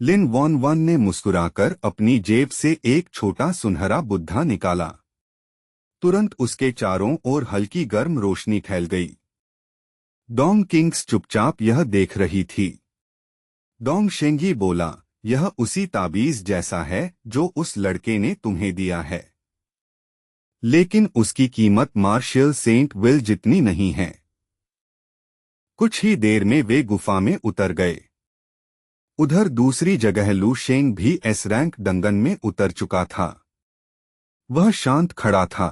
लिन von one ने मुस्कुराकर अपनी जेब से एक छोटा सुनहरा बुद्धा निकाला। तुरंत उसके चारों ओर हल्की गर्म रोशनी फैल गई। डोंग किंग्स चुपचाप यह देख रही थी। डोंग शेंगी बोला, यह उसी ताबीज जैसा है जो उस लड़के ने तुम्हें दिया है, लेकिन उसकी कीमत मार्शियल सेंट विल जितनी नहीं है। कुछ ही देर में वे गुफा में उतर गए। उधर दूसरी जगह लू शेंग भी एस रैंक दंगन में उतर चुका था। वह शांत खड़ा था।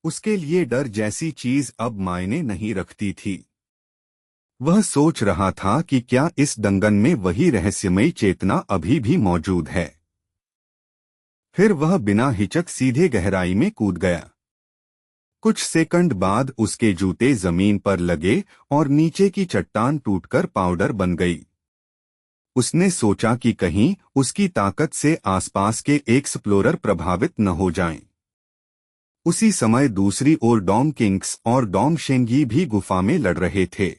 उसके लिए डर जैसी चीज अब मायने नहीं रखती थी। वह सोच रहा था कि क्या इस दंगन में वही रहस्यमयी चेतना अभी भी मौजूद है। फिर वह बिना हिचक सीधे गहराई में कूद गया। कुछ सेकंड बाद उसके जूते जमीन पर लगे और नीचे की चट्टान टूटकर पाउडर बन गई। उसने सोचा कि कहीं उसकी ताकत से आसपास के एक्सप्लोरर प्रभावित न हो जाएं। उसी समय दूसरी ओर डोंग किंग्स और डोंग शेंगी भी गुफा में लड़ रहे थे।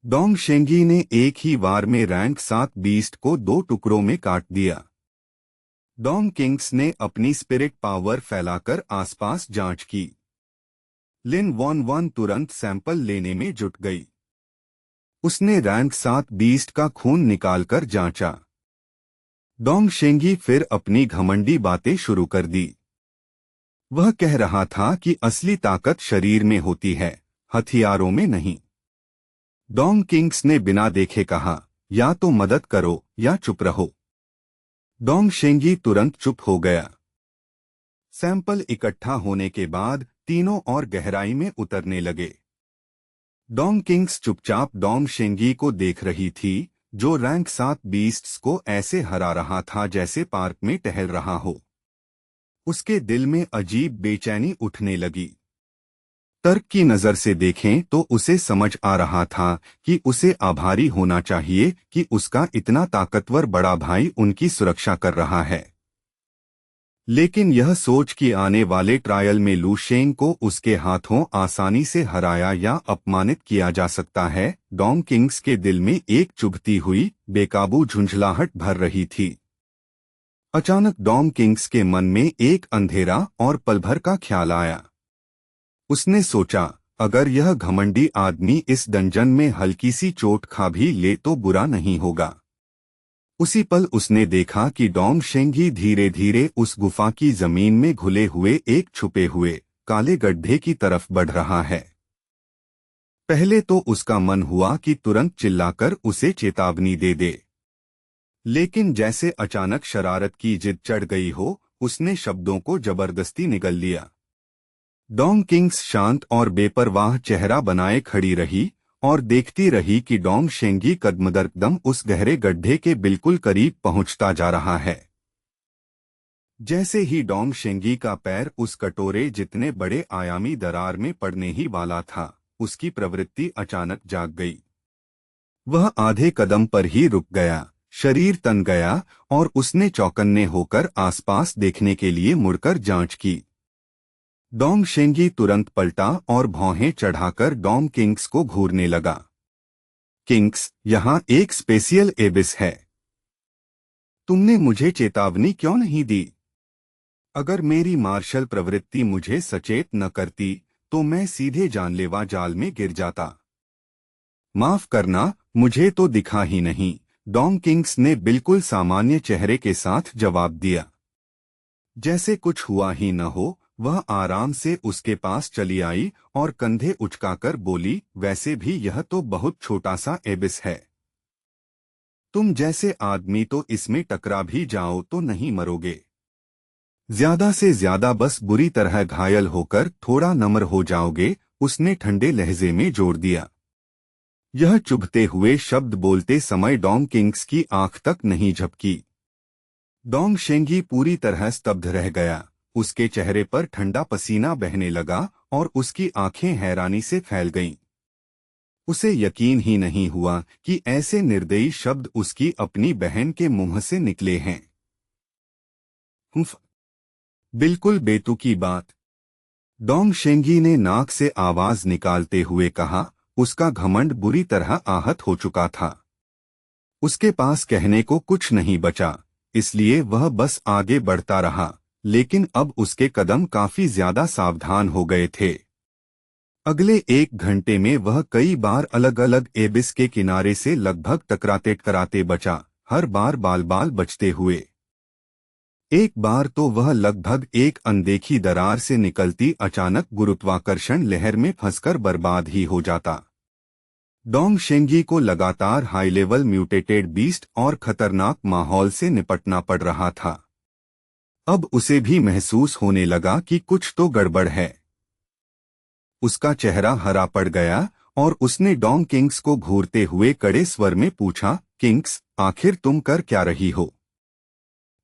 डोंग शेंगी ने एक ही वार में रैंक 7 बीस्ट को 2 टुकड़ों में काट दिया। डोंग किंग्स ने अपनी स्पिरिट पावर फैलाकर आसपास जांच की। लिन वॉन वन तुरंत सैंपल लेने में जुट गई। उसने रैंक 7 बीस्ट का खून निकालकर जांचा। डोंग शेंगी फिर अपनी घमंडी बातें शुरू कर दी। वह कह रहा था कि असली ताकत शरीर में होती है, हथियारों में नहीं। डोंग किंग्स ने बिना देखे कहा, या तो मदद करो या चुप रहो। डोंग शेंगी तुरंत चुप हो गया। सैंपल इकट्ठा होने के बाद तीनों और गहराई में उतरने लगे। डोंग किंग्स चुपचाप डोंग शेंगी को देख रही थी, जो रैंक 7 बीस्ट्स को ऐसे हरा रहा था जैसे पार्क में टहल रहा हो। उसके दिल में अजीब बेचैनी उठने लगी। तर्क की नजर से देखें तो उसे समझ आ रहा था कि उसे आभारी होना चाहिए कि उसका इतना ताकतवर बड़ा भाई उनकी सुरक्षा कर रहा है। लेकिन यह सोच कि आने वाले ट्रायल में लू शेंग को उसके हाथों आसानी से हराया या अपमानित किया जा सकता है, डोंग किंग्स के दिल में एक चुभती हुई बेकाबू झुंझलाहट भर रही थी। अचानक डोंग किंग्स के मन में एक अंधेरा और पलभर का ख्याल आया। उसने सोचा, अगर यह घमंडी आदमी इस डंजन में हल्की सी चोट खा भी ले तो बुरा नहीं होगा। उसी पल उसने देखा कि डोंग शेंगी धीरे धीरे उस गुफा की जमीन में घुले हुए एक छुपे हुए काले गड्ढे की तरफ बढ़ रहा है। पहले तो उसका मन हुआ कि तुरंत चिल्लाकर उसे चेतावनी दे दे, लेकिन जैसे अचानक शरारत की जिद चढ़ गई हो, उसने शब्दों को जबरदस्ती निगल लिया। डोंग किंग्स शांत और बेपरवाह चेहरा बनाए खड़ी रही और देखती रही कि डोंग शेंगी कदम उस गहरे गड्ढे के बिल्कुल करीब पहुंचता जा रहा है। जैसे ही डोंग शेंगी का पैर उस कटोरे जितने बड़े आयामी दरार में पड़ने ही वाला था, उसकी प्रवृत्ति अचानक जाग गई। वह आधे कदम पर ही रुक गया, शरीर तन गया और उसने चौकन्ने होकर आसपास देखने के लिए मुड़कर जांच की। डोंग शेंगी तुरंत पलटा और भौहें चढ़ाकर डोंग किंग्स को घूरने लगा। किंग्स, यहाँ एक स्पेशियल एबिस है। तुमने मुझे चेतावनी क्यों नहीं दी? अगर मेरी मार्शल प्रवृत्ति मुझे सचेत न करती तो मैं सीधे जानलेवा जाल में गिर जाता। माफ करना, मुझे तो दिखा ही नहीं, डोंग किंग्स ने बिल्कुल सामान्य चेहरे के साथ जवाब दिया। जैसे कुछ हुआ ही न हो, वह आराम से उसके पास चली आई और कंधे उचकाकर बोली, वैसे भी यह तो बहुत छोटा सा एबिस है। तुम जैसे आदमी तो इसमें टकरा भी जाओ तो नहीं मरोगे। ज्यादा से ज्यादा बस बुरी तरह घायल होकर थोड़ा नम्र हो जाओगे, उसने ठंडे लहजे में जोर दिया। यह चुभते हुए शब्द बोलते समय डोंग किंग्स की आंख तक नहीं झपकी। डोंग शेंगी पूरी तरह स्तब्ध रह गया। उसके चेहरे पर ठंडा पसीना बहने लगा और उसकी आंखें हैरानी से फैल गईं। उसे यकीन ही नहीं हुआ कि ऐसे निर्दयी शब्द उसकी अपनी बहन के मुंह से निकले हैं। बिल्कुल बेतुकी बात, डोंग शेंगी ने नाक से आवाज निकालते हुए कहा। उसका घमंड बुरी तरह आहत हो चुका था। उसके पास कहने को कुछ नहीं बचा, इसलिए वह बस आगे बढ़ता रहा, लेकिन अब उसके कदम काफी ज्यादा सावधान हो गए थे। अगले 1 घंटे में वह कई बार अलग अलग एबिस के किनारे से लगभग टकराते टकराते बचा, हर बार बाल बाल बचते हुए। एक बार तो वह लगभग एक अनदेखी दरार से निकलती अचानक गुरुत्वाकर्षण लहर में फंसकर बर्बाद ही हो जाता। डोंग शेंगी को लगातार हाई लेवल म्यूटेटेड बीस्ट और खतरनाक माहौल से निपटना पड़ रहा था। अब उसे भी महसूस होने लगा कि कुछ तो गड़बड़ है। उसका चेहरा हरा पड़ गया और उसने डोंग किंग्स को घूरते हुए कड़े स्वर में पूछा, किंग्स, आखिर तुम कर क्या रही हो?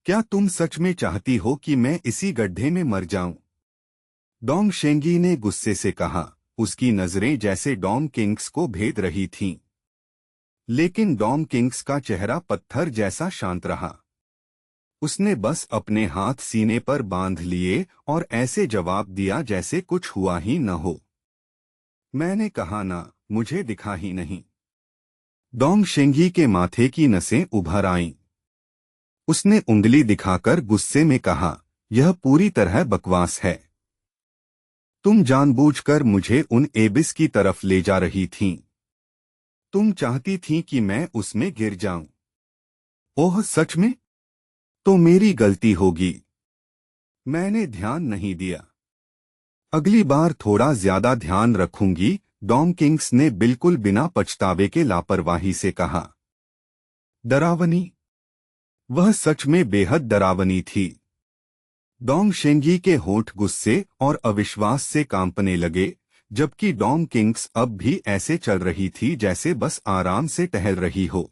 क्या तुम सच में चाहती हो कि मैं इसी गड्ढे में मर जाऊं? डोंग शेंगी ने गुस्से से कहा। उसकी नजरें जैसे डोंग किंग्स को भेद रही थीं। लेकिन डोंग किंग्स का चेहरा पत्थर जैसा शांत रहा। उसने बस अपने हाथ सीने पर बांध लिए और ऐसे जवाब दिया जैसे कुछ हुआ ही न हो। मैंने कहा ना, मुझे दिखा ही नहीं। डोंग शेंगी के माथे की नसें उभर आईं। उसने उंगली दिखाकर गुस्से में कहा, यह पूरी तरह बकवास है। तुम जानबूझकर मुझे उन एबिस की तरफ ले जा रही थीं। तुम चाहती थीं कि मैं उसमें गिर जाऊं। ओह सच में? तो मेरी गलती होगी। मैंने ध्यान नहीं दिया। अगली बार थोड़ा ज्यादा ध्यान रखूंगी, डोंग किंग्स ने बिल्कुल बिना पछतावे के लापरवाही से कहा। डरावनी? वह सच में बेहद डरावनी थी। डोंग शेंगी के होंठ गुस्से और अविश्वास से कांपने लगे, जबकि डोंग किंग्स अब भी ऐसे चल रही थी जैसे बस आराम से टहल रही हो।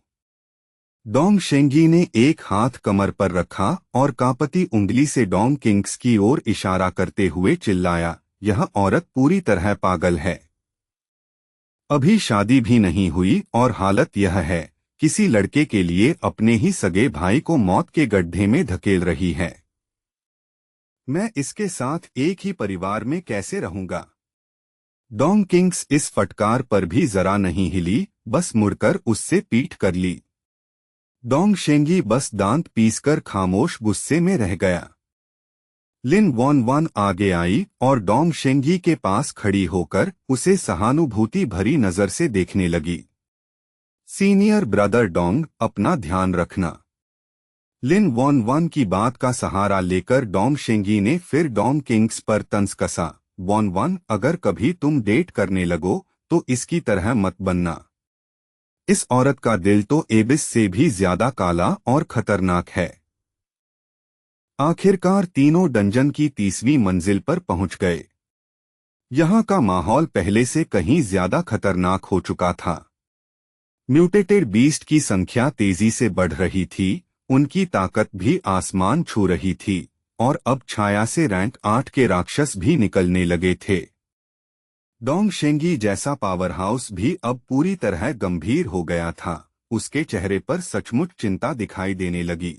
डोंग शेंगी ने एक हाथ कमर पर रखा और कांपती उंगली से डोंग किंग्स की ओर इशारा करते हुए चिल्लाया, यह औरत पूरी तरह पागल है। अभी शादी भी नहीं हुई और हालत यह है, किसी लड़के के लिए अपने ही सगे भाई को मौत के गड्ढे में धकेल रही है। मैं इसके साथ एक ही परिवार में कैसे रहूंगा? डोंग किंग्स इस फटकार पर भी जरा नहीं हिली, बस मुड़कर उससे पीठ कर ली। डोंग शेंगी बस दांत पीसकर खामोश गुस्से में रह गया। लिन वॉन वन आगे आई और डोंग शेंगी के पास खड़ी होकर उसे सहानुभूति भरी नजर से देखने लगी। सीनियर ब्रदर डोंग, अपना ध्यान रखना। लिन वॉन वन की बात का सहारा लेकर डोंग शेंगी ने फिर डोंग किंग्स पर तंज कसा। वॉन वन, अगर कभी तुम डेट करने लगो तो इसकी तरह मत बनना। इस औरत का दिल तो एबिस से भी ज्यादा काला और खतरनाक है। आखिरकार तीनों डंजन की 30वीं मंजिल पर पहुंच गए। यहाँ का माहौल पहले से कहीं ज्यादा खतरनाक हो चुका था। म्यूटेटेड बीस्ट की संख्या तेजी से बढ़ रही थी, उनकी ताकत भी आसमान छू रही थी और अब छाया से रैंक 8 के राक्षस भी निकलने लगे थे। डोंग शेंगी जैसा पावर हाउस भी अब पूरी तरह गंभीर हो गया था। उसके चेहरे पर सचमुच चिंता दिखाई देने लगी।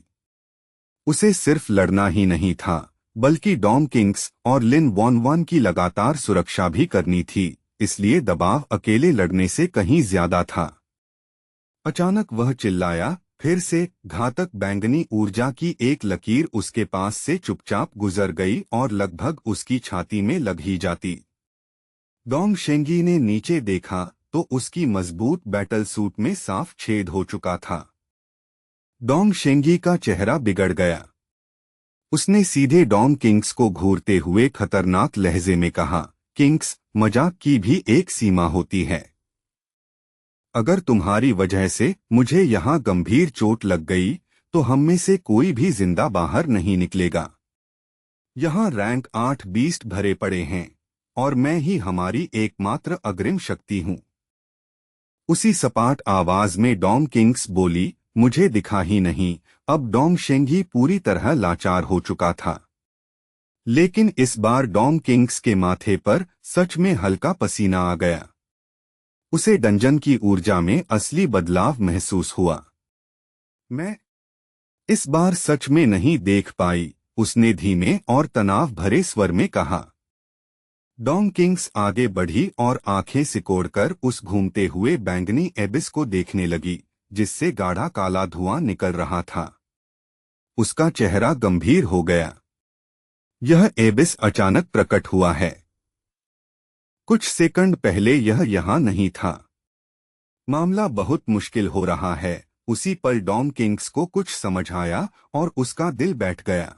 उसे सिर्फ लड़ना ही नहीं था, बल्कि डोंग किंग्स और लिन वॉन वन की लगातार सुरक्षा भी करनी थी, इसलिए दबाव अकेले लड़ने से कहीं ज्यादा था। अचानक वह चिल्लाया, फिर से। घातक बैंगनी ऊर्जा की एक लकीर उसके पास से चुपचाप गुजर गई और लगभग उसकी छाती में लग ही जाती। डोंग शेंगी ने नीचे देखा तो उसकी मजबूत बैटल सूट में साफ छेद हो चुका था। डोंग शेंगी का चेहरा बिगड़ गया। उसने सीधे डोंग किंग्स को घूरते हुए खतरनाक लहजे में कहा, किंग्स, मजाक की भी एक सीमा होती है। अगर तुम्हारी वजह से मुझे यहाँ गंभीर चोट लग गई तो हम में से कोई भी जिंदा बाहर नहीं निकलेगा। यहाँ रैंक 8 बीस्ट भरे पड़े हैं और मैं ही हमारी एकमात्र अग्रिम शक्ति हूँ। उसी सपाट आवाज में डोंग किंग्स बोली, मुझे दिखा ही नहीं। अब डोंग शेंगी पूरी तरह लाचार हो चुका था। लेकिन इस बार डोंग किंग्स के माथे पर सच में हल्का पसीना आ गया। उसे डंजन की ऊर्जा में असली बदलाव महसूस हुआ। मैं इस बार सच में नहीं देख पाई, उसने धीमे और तनाव भरे स्वर में कहा। डोंग किंग्स आगे बढ़ी और आंखें सिकोड़कर उस घूमते हुए बैंगनी एबिस को देखने लगी, जिससे गाढ़ा काला धुआं निकल रहा था। उसका चेहरा गंभीर हो गया। यह एबिस अचानक प्रकट हुआ है। कुछ सेकंड पहले यह यहाँ नहीं था। मामला बहुत मुश्किल हो रहा है। उसी पल डॉम किंग्स को कुछ समझ आया और उसका दिल बैठ गया।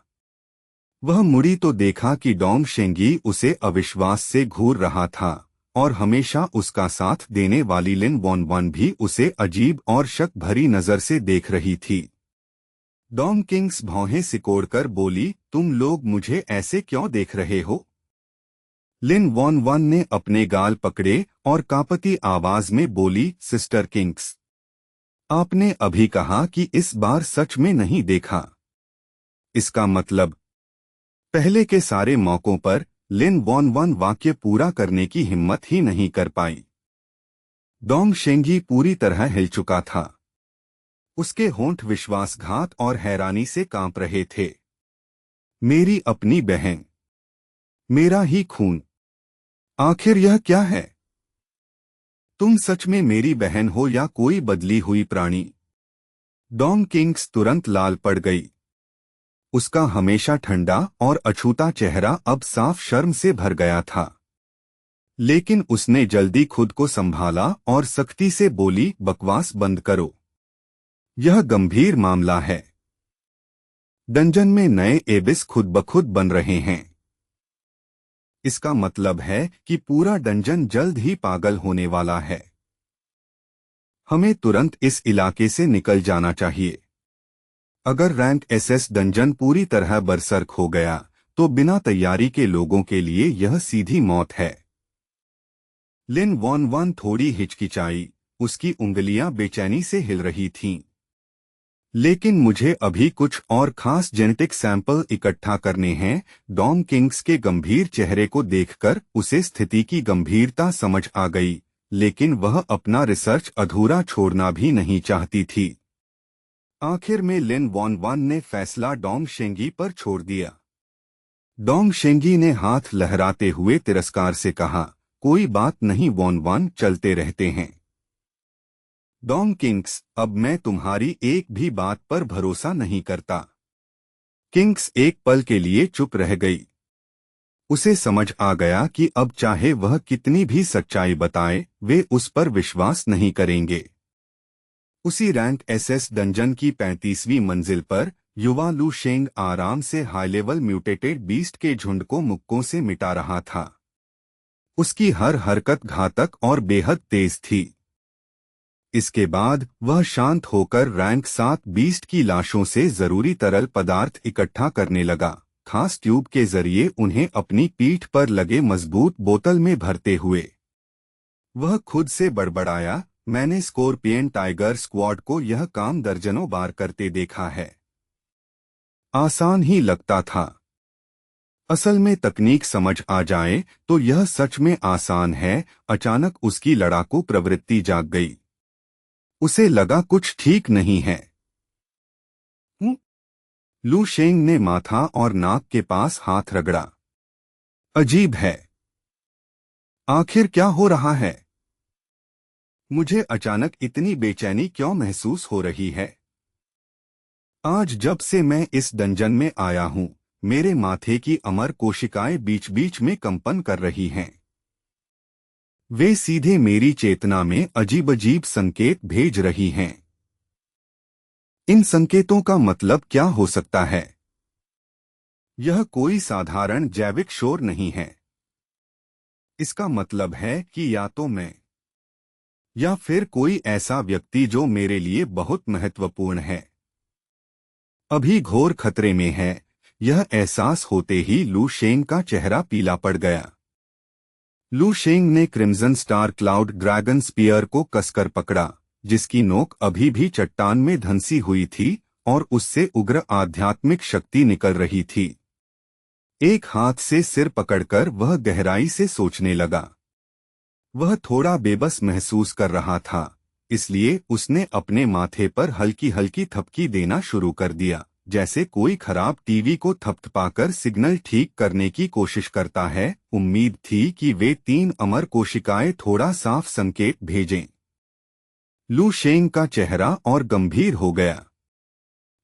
वह मुड़ी तो देखा कि डॉम शेंगी उसे अविश्वास से घूर रहा था और हमेशा उसका साथ देने वाली लिन वॉन वन भी उसे अजीब और शक भरी नजर से देख रही थी। डॉम किंग्स भौहें सिकोड़कर बोली, तुम लोग मुझे ऐसे क्यों देख रहे हो? लिन वॉन वन ने अपने गाल पकड़े और कांपती आवाज में बोली, सिस्टर किंग्स, आपने अभी कहा कि इस बार सच में नहीं देखा। इसका मतलब? पहले के सारे मौकों पर लिन वॉन वन वाक्य पूरा करने की हिम्मत ही नहीं कर पाई। डोंग शेंगी पूरी तरह हिल चुका था। उसके होंठ विश्वासघात और हैरानी से कांप रहे थे। मेरी अपनी बहन, मेरा ही खून, आखिर यह क्या है? तुम सच में मेरी बहन हो या कोई बदली हुई प्राणी? डोंग किंग्स तुरंत लाल पड़ गई। उसका हमेशा ठंडा और अछूता चेहरा अब साफ शर्म से भर गया था। लेकिन उसने जल्दी खुद को संभाला और सख्ती से बोली, बकवास बंद करो। यह गंभीर मामला है। डंजन में नए एबिस खुद ब खुद बन रहे हैं। इसका मतलब है कि पूरा डंजन जल्द ही पागल होने वाला है। हमें तुरंत इस इलाके से निकल जाना चाहिए। अगर रैंक एसएस डंजन पूरी तरह बरसर्क हो गया तो बिना तैयारी के लोगों के लिए यह सीधी मौत है। लिन वॉन वन थोड़ी हिचकिचाई। उसकी उंगलियां बेचैनी से हिल रही थीं। लेकिन मुझे अभी कुछ और खास जेनेटिक सैंपल इकट्ठा करने हैं। डॉम किंग्स के गंभीर चेहरे को देखकर उसे स्थिति की गंभीरता समझ आ गई, लेकिन वह अपना रिसर्च अधूरा छोड़ना भी नहीं चाहती थी। आखिर में लिन वॉन वन ने फैसला डोंग शेंगी पर छोड़ दिया। डोंग शेंगी ने हाथ लहराते हुए तिरस्कार से कहा, कोई बात नहीं वॉन वन, चलते रहते हैं। डोंग किंग्स, अब मैं तुम्हारी एक भी बात पर भरोसा नहीं करता। किंग्स एक पल के लिए चुप रह गई। उसे समझ आ गया कि अब चाहे वह कितनी भी सच्चाई बताए, वे उस पर विश्वास नहीं करेंगे। उसी रैंक एसएस डंजन की 35वीं मंजिल पर युवा लू शेंग आराम से हाई लेवल म्यूटेटेड बीस्ट के झुंड को मुक्कों से मिटा रहा था। उसकी हर हरकत घातक और बेहद तेज थी। इसके बाद वह शांत होकर रैंक 7 बीस्ट की लाशों से जरूरी तरल पदार्थ इकट्ठा करने लगा, खास ट्यूब के जरिए उन्हें अपनी पीठ पर लगे मजबूत बोतल में भरते हुए। वह खुद से बड़बड़ाया, मैंने स्कॉर्पियन टाइगर स्क्वाड को यह काम दर्जनों बार करते देखा है। आसान ही लगता था। असल में तकनीक समझ आ जाए तो यह सच में आसान है। अचानक उसकी लड़ाकू प्रवृत्ति जाग गई। उसे लगा कुछ ठीक नहीं है। लू शेंग ने माथा और नाक के पास हाथ रगड़ा। अजीब है। आखिर क्या हो रहा है? मुझे अचानक इतनी बेचैनी क्यों महसूस हो रही है? आज जब से मैं इस डंजन में आया हूं, मेरे माथे की अमर कोशिकाएं बीच बीच में कंपन कर रही हैं। वे सीधे मेरी चेतना में अजीब अजीब संकेत भेज रही हैं। इन संकेतों का मतलब क्या हो सकता है? यह कोई साधारण जैविक शोर नहीं है। इसका मतलब है कि या तो मैं या फिर कोई ऐसा व्यक्ति जो मेरे लिए बहुत महत्वपूर्ण है, अभी घोर खतरे में है। यह एहसास होते ही लू शेंग का चेहरा पीला पड़ गया। लू शेंग ने crimson star cloud dragon spear को कसकर पकड़ा, जिसकी नोक अभी भी चट्टान में धंसी हुई थी और उससे उग्र आध्यात्मिक शक्ति निकल रही थी। एक हाथ से सिर पकड़कर वह गहराई से सोचने लगा। वह थोड़ा बेबस महसूस कर रहा था, इसलिए उसने अपने माथे पर हल्की हल्की थपकी देना शुरू कर दिया, जैसे कोई खराब टीवी को थपथपाकर सिग्नल ठीक करने की कोशिश करता है। उम्मीद थी कि वे 3 अमर कोशिकाएं थोड़ा साफ संकेत भेजें। लू शेंग का चेहरा और गंभीर हो गया।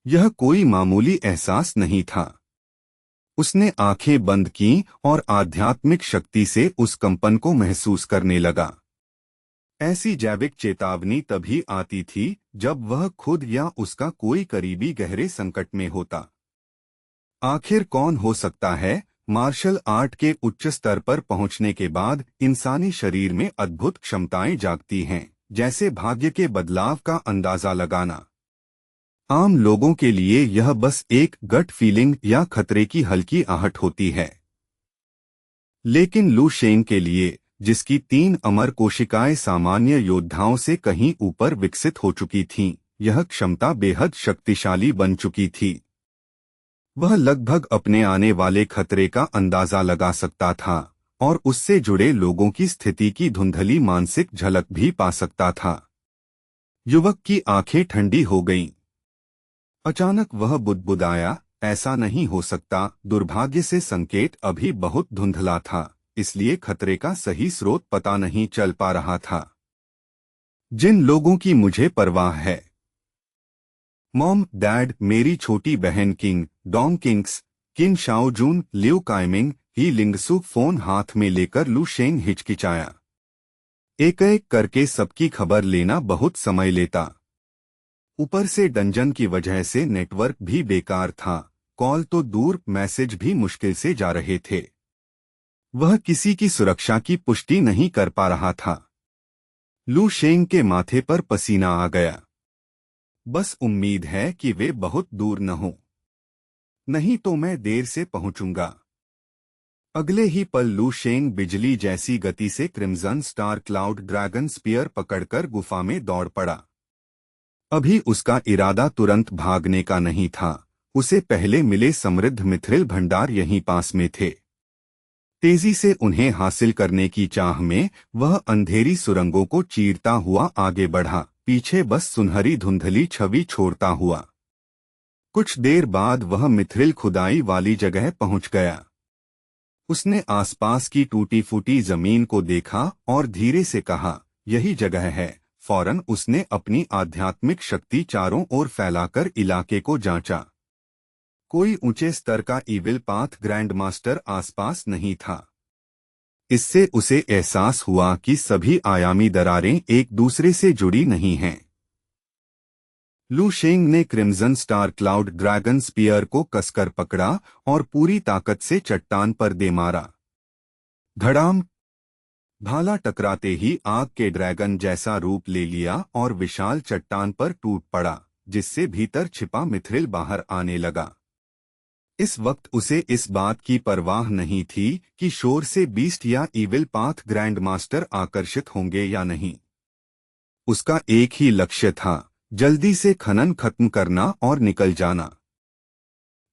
यह कोई मामूली एहसास नहीं था। उसने आंखें बंद की और आध्यात्मिक शक्ति से उस कंपन को महसूस करने लगा। ऐसी जैविक चेतावनी तभी आती थी जब वह खुद या उसका कोई करीबी गहरे संकट में होता। आखिर कौन हो सकता है? मार्शल आर्ट के उच्च स्तर पर पहुंचने के बाद इंसानी शरीर में अद्भुत क्षमताएं जागती हैं, जैसे भाग्य के बदलाव का अंदाजा लगाना। आम लोगों के लिए यह बस एक गट फीलिंग या खतरे की हल्की आहट होती है, लेकिन लू शेंग के लिए, जिसकी 3 अमर कोशिकाएं सामान्य योद्धाओं से कहीं ऊपर विकसित हो चुकी थीं, यह क्षमता बेहद शक्तिशाली बन चुकी थी। वह लगभग अपने आने वाले खतरे का अंदाजा लगा सकता था और उससे जुड़े लोगों की स्थिति की धुंधली मानसिक झलक भी पा सकता था। युवक की आंखें ठंडी हो गईं। अचानक वह बुदबुदाया, ऐसा नहीं हो सकता। दुर्भाग्य से संकेत अभी बहुत धुंधला था, इसलिए खतरे का सही स्रोत पता नहीं चल पा रहा था। जिन लोगों की मुझे परवाह है, मॉम, डैड, मेरी छोटी बहन किंग, डोंग किंग्स, किन शाओजून, लिउ काइमिंग, ही लिंगसु फोन हाथ में लेकर लू शेंग हिचकिचाया। एक एक करके सबकी खबर लेना बहुत समय लेता। ऊपर से डंजन की वजह से नेटवर्क भी बेकार था, कॉल तो दूर, मैसेज भी मुश्किल से जा रहे थे। वह किसी की सुरक्षा की पुष्टि नहीं कर पा रहा था। लू शेंग के माथे पर पसीना आ गया। बस उम्मीद है कि वे बहुत दूर न हों, नहीं तो मैं देर से पहुंचूंगा। अगले ही पल लू शेंग बिजली जैसी गति से crimson star cloud dragon spear पकड़कर गुफा में दौड़ पड़ा। अभी उसका इरादा तुरंत भागने का नहीं था। उसे पहले मिले समृद्ध मिथ्रिल भंडार यहीं पास में थे। तेजी से उन्हें हासिल करने की चाह में वह अंधेरी सुरंगों को चीरता हुआ आगे बढ़ा, पीछे बस सुनहरी धुंधली छवि छोड़ता हुआ। कुछ देर बाद वह मिथ्रिल खुदाई वाली जगह पहुंच गया। उसने आसपास की टूटी फूटी जमीन को देखा और धीरे से कहा, यही जगह है। फौरन उसने अपनी आध्यात्मिक शक्ति चारों ओर फैलाकर इलाके को जांचा। कोई ऊंचे स्तर का ईविल पाथ ग्रैंड मास्टर आसपास नहीं था। इससे उसे एहसास हुआ कि सभी आयामी दरारें एक दूसरे से जुड़ी नहीं हैं। लू शेंग ने crimson star cloud dragon spear को कसकर पकड़ा और पूरी ताकत से चट्टान पर दे मारा। धड़ाम! भाला टकराते ही आग के ड्रैगन जैसा रूप ले लिया और विशाल चट्टान पर टूट पड़ा, जिससे भीतर छिपा मिथ्रिल बाहर आने लगा। इस वक्त उसे इस बात की परवाह नहीं थी कि शोर से बीस्ट या ईविल पाथ ग्रैंड मास्टर आकर्षित होंगे या नहीं। उसका एक ही लक्ष्य था, जल्दी से खनन खत्म करना और निकल जाना।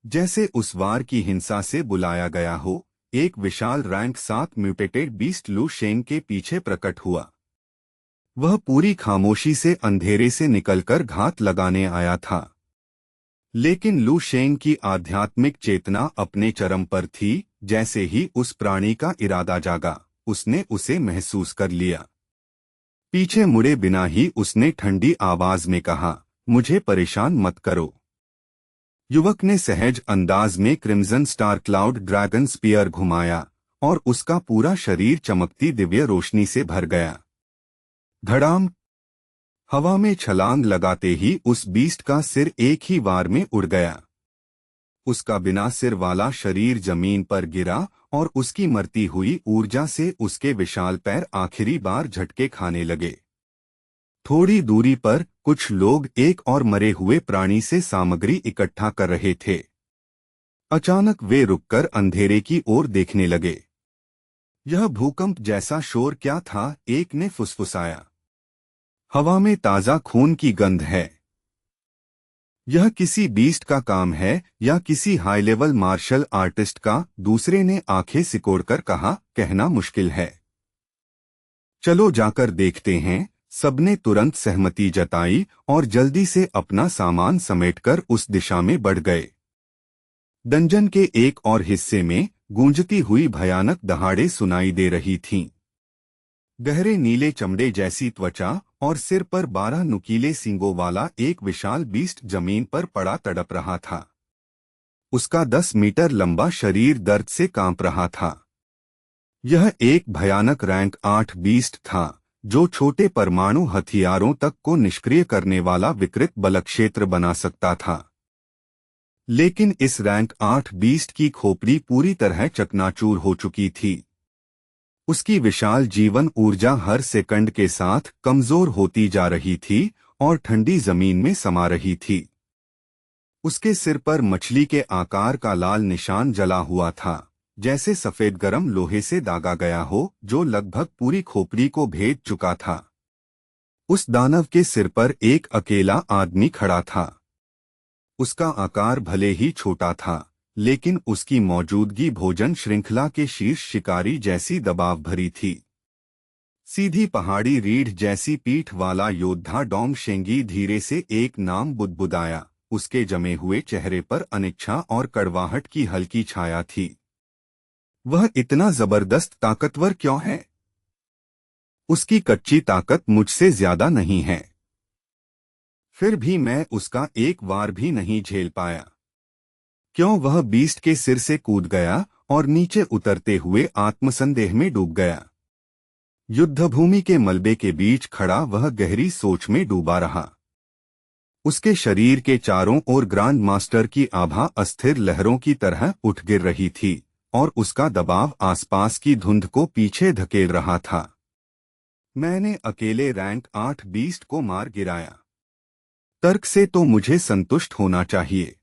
जैसे उस वार की हिंसा से बुलाया गया हो, एक विशाल रैंक 7 म्यूटेटेड बीस्ट लू शेंग के पीछे प्रकट हुआ। वह पूरी खामोशी से अंधेरे से निकलकर घात लगाने आया था। लेकिन लू शेंग की आध्यात्मिक चेतना अपने चरम पर थी। जैसे ही उस प्राणी का इरादा जागा, उसने उसे महसूस कर लिया। पीछे मुड़े बिना ही उसने ठंडी आवाज में कहा, मुझे परेशान मत करो। युवक ने सहज अंदाज में crimson star cloud dragon spear घुमाया और उसका पूरा शरीर चमकती दिव्य रोशनी से भर गया। धड़ाम! हवा में छलांग लगाते ही उस बीस्ट का सिर एक ही वार में उड़ गया। उसका बिना सिर वाला शरीर जमीन पर गिरा और उसकी मरती हुई ऊर्जा से उसके विशाल पैर आखिरी बार झटके खाने लगे। थोड़ी दूरी पर कुछ लोग एक और मरे हुए प्राणी से सामग्री इकट्ठा कर रहे थे। अचानक वे रुककर अंधेरे की ओर देखने लगे। यह भूकंप जैसा शोर क्या था? एक ने फुसफुसाया। हवा में ताजा खून की गंध है। यह किसी बीस्ट का काम है या किसी हाई लेवल मार्शल आर्टिस्ट का? दूसरे ने आंखें सिकोड़कर कहा, कहना मुश्किल है। चलो जाकर देखते हैं। सबने तुरंत सहमति जताई और जल्दी से अपना सामान समेटकर उस दिशा में बढ़ गए। डंजन के एक और हिस्से में गूंजती हुई भयानक दहाड़े सुनाई दे रही थीं। गहरे नीले चमड़े जैसी त्वचा और सिर पर 12 नुकीले सींगों वाला एक विशाल बीस्ट जमीन पर पड़ा तड़प रहा था। उसका 10 मीटर लंबा शरीर दर्द से कांप रहा था। यह एक भयानक रैंक 8 बीस्ट था, जो छोटे परमाणु हथियारों तक को निष्क्रिय करने वाला विकृत बलक्षेत्र बना सकता था। लेकिन इस रैंक 8 बीस्ट की खोपड़ी पूरी तरह चकनाचूर हो चुकी थी। उसकी विशाल जीवन ऊर्जा हर सेकंड के साथ कमजोर होती जा रही थी और ठंडी जमीन में समा रही थी। उसके सिर पर मछली के आकार का लाल निशान जला हुआ था, जैसे सफेद गरम लोहे से दागा गया हो, जो लगभग पूरी खोपड़ी को भेद चुका था। उस दानव के सिर पर एक अकेला आदमी खड़ा था। उसका आकार भले ही छोटा था, लेकिन उसकी मौजूदगी भोजन श्रृंखला के शीर्ष शिकारी जैसी दबाव भरी थी। सीधी पहाड़ी रीढ़ जैसी पीठ वाला योद्धा डोंग शेंगी धीरे से एक नाम बुदबुदाया। उसके जमे हुए चेहरे पर अनिच्छा और कड़वाहट की हल्की छाया थी। वह इतना जबरदस्त ताकतवर क्यों है? उसकी कच्ची ताकत मुझसे ज्यादा नहीं है। फिर भी मैं उसका एक वार भी नहीं झेल पाया। क्यों वह बीस्ट के सिर से कूद गया और नीचे उतरते हुए आत्मसंदेह में डूब गया। युद्धभूमि के मलबे के बीच खड़ा वह गहरी सोच में डूबा रहा। उसके शरीर के चारों ओर ग्रांड मास्टर की आभा अस्थिर लहरों की तरह उठ गिर रही थी और उसका दबाव आसपास की धुंध को पीछे धकेल रहा था। मैंने अकेले रैंक 8 बीस्ट को मार गिराया। तर्क से तो मुझे संतुष्ट होना चाहिए।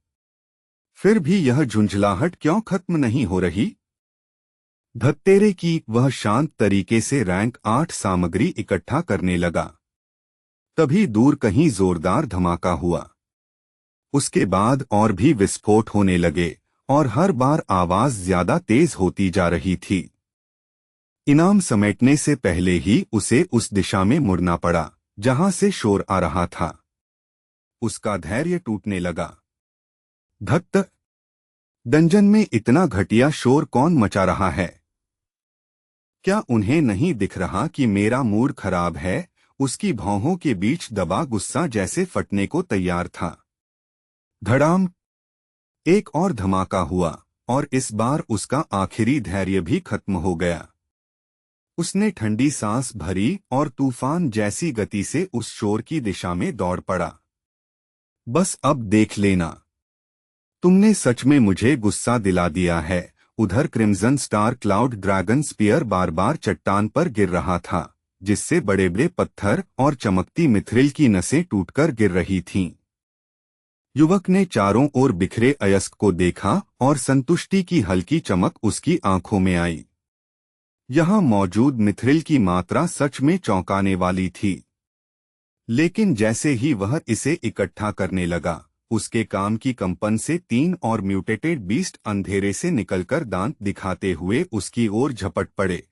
फिर भी यह झुंझलाहट क्यों खत्म नहीं हो रही? धत्तेरे की वह शांत तरीके से रैंक 8 सामग्री इकट्ठा करने लगा। तभी दूर कहीं जोरदार धमाका हुआ। उसके बाद और भी विस्फोट होने लगे और हर बार आवाज ज्यादा तेज होती जा रही थी। इनाम समेटने से पहले ही उसे उस दिशा में मुड़ना पड़ा जहां से शोर आ रहा था। उसका धैर्य टूटने लगा। धत्त! डंजन में इतना घटिया शोर कौन मचा रहा है? क्या उन्हें नहीं दिख रहा कि मेरा मूड खराब है? उसकी भौहों के बीच दबा गुस्सा जैसे फटने को तैयार था। धड़ाम! एक और धमाका हुआ और इस बार उसका आखिरी धैर्य भी खत्म हो गया। उसने ठंडी सांस भरी और तूफान जैसी गति से उस शोर की दिशा में दौड़ पड़ा। बस अब देख लेना। तुमने सच में मुझे गुस्सा दिला दिया है। उधर crimson star cloud dragon spear बार बार चट्टान पर गिर रहा था, जिससे बड़े बड़े पत्थर और चमकती मिथ्रिल की नसें टूटकर गिर रही थीं। युवक ने चारों ओर बिखरे अयस्क को देखा और संतुष्टि की हल्की चमक उसकी आंखों में आई। यहां मौजूद मिथ्रिल की मात्रा सच में चौंकाने वाली थी। लेकिन जैसे ही वह इसे इकट्ठा करने लगा, उसके काम की कंपन से 3 और म्यूटेटेड बीस्ट अंधेरे से निकलकर दांत दिखाते हुए उसकी ओर झपट पड़े।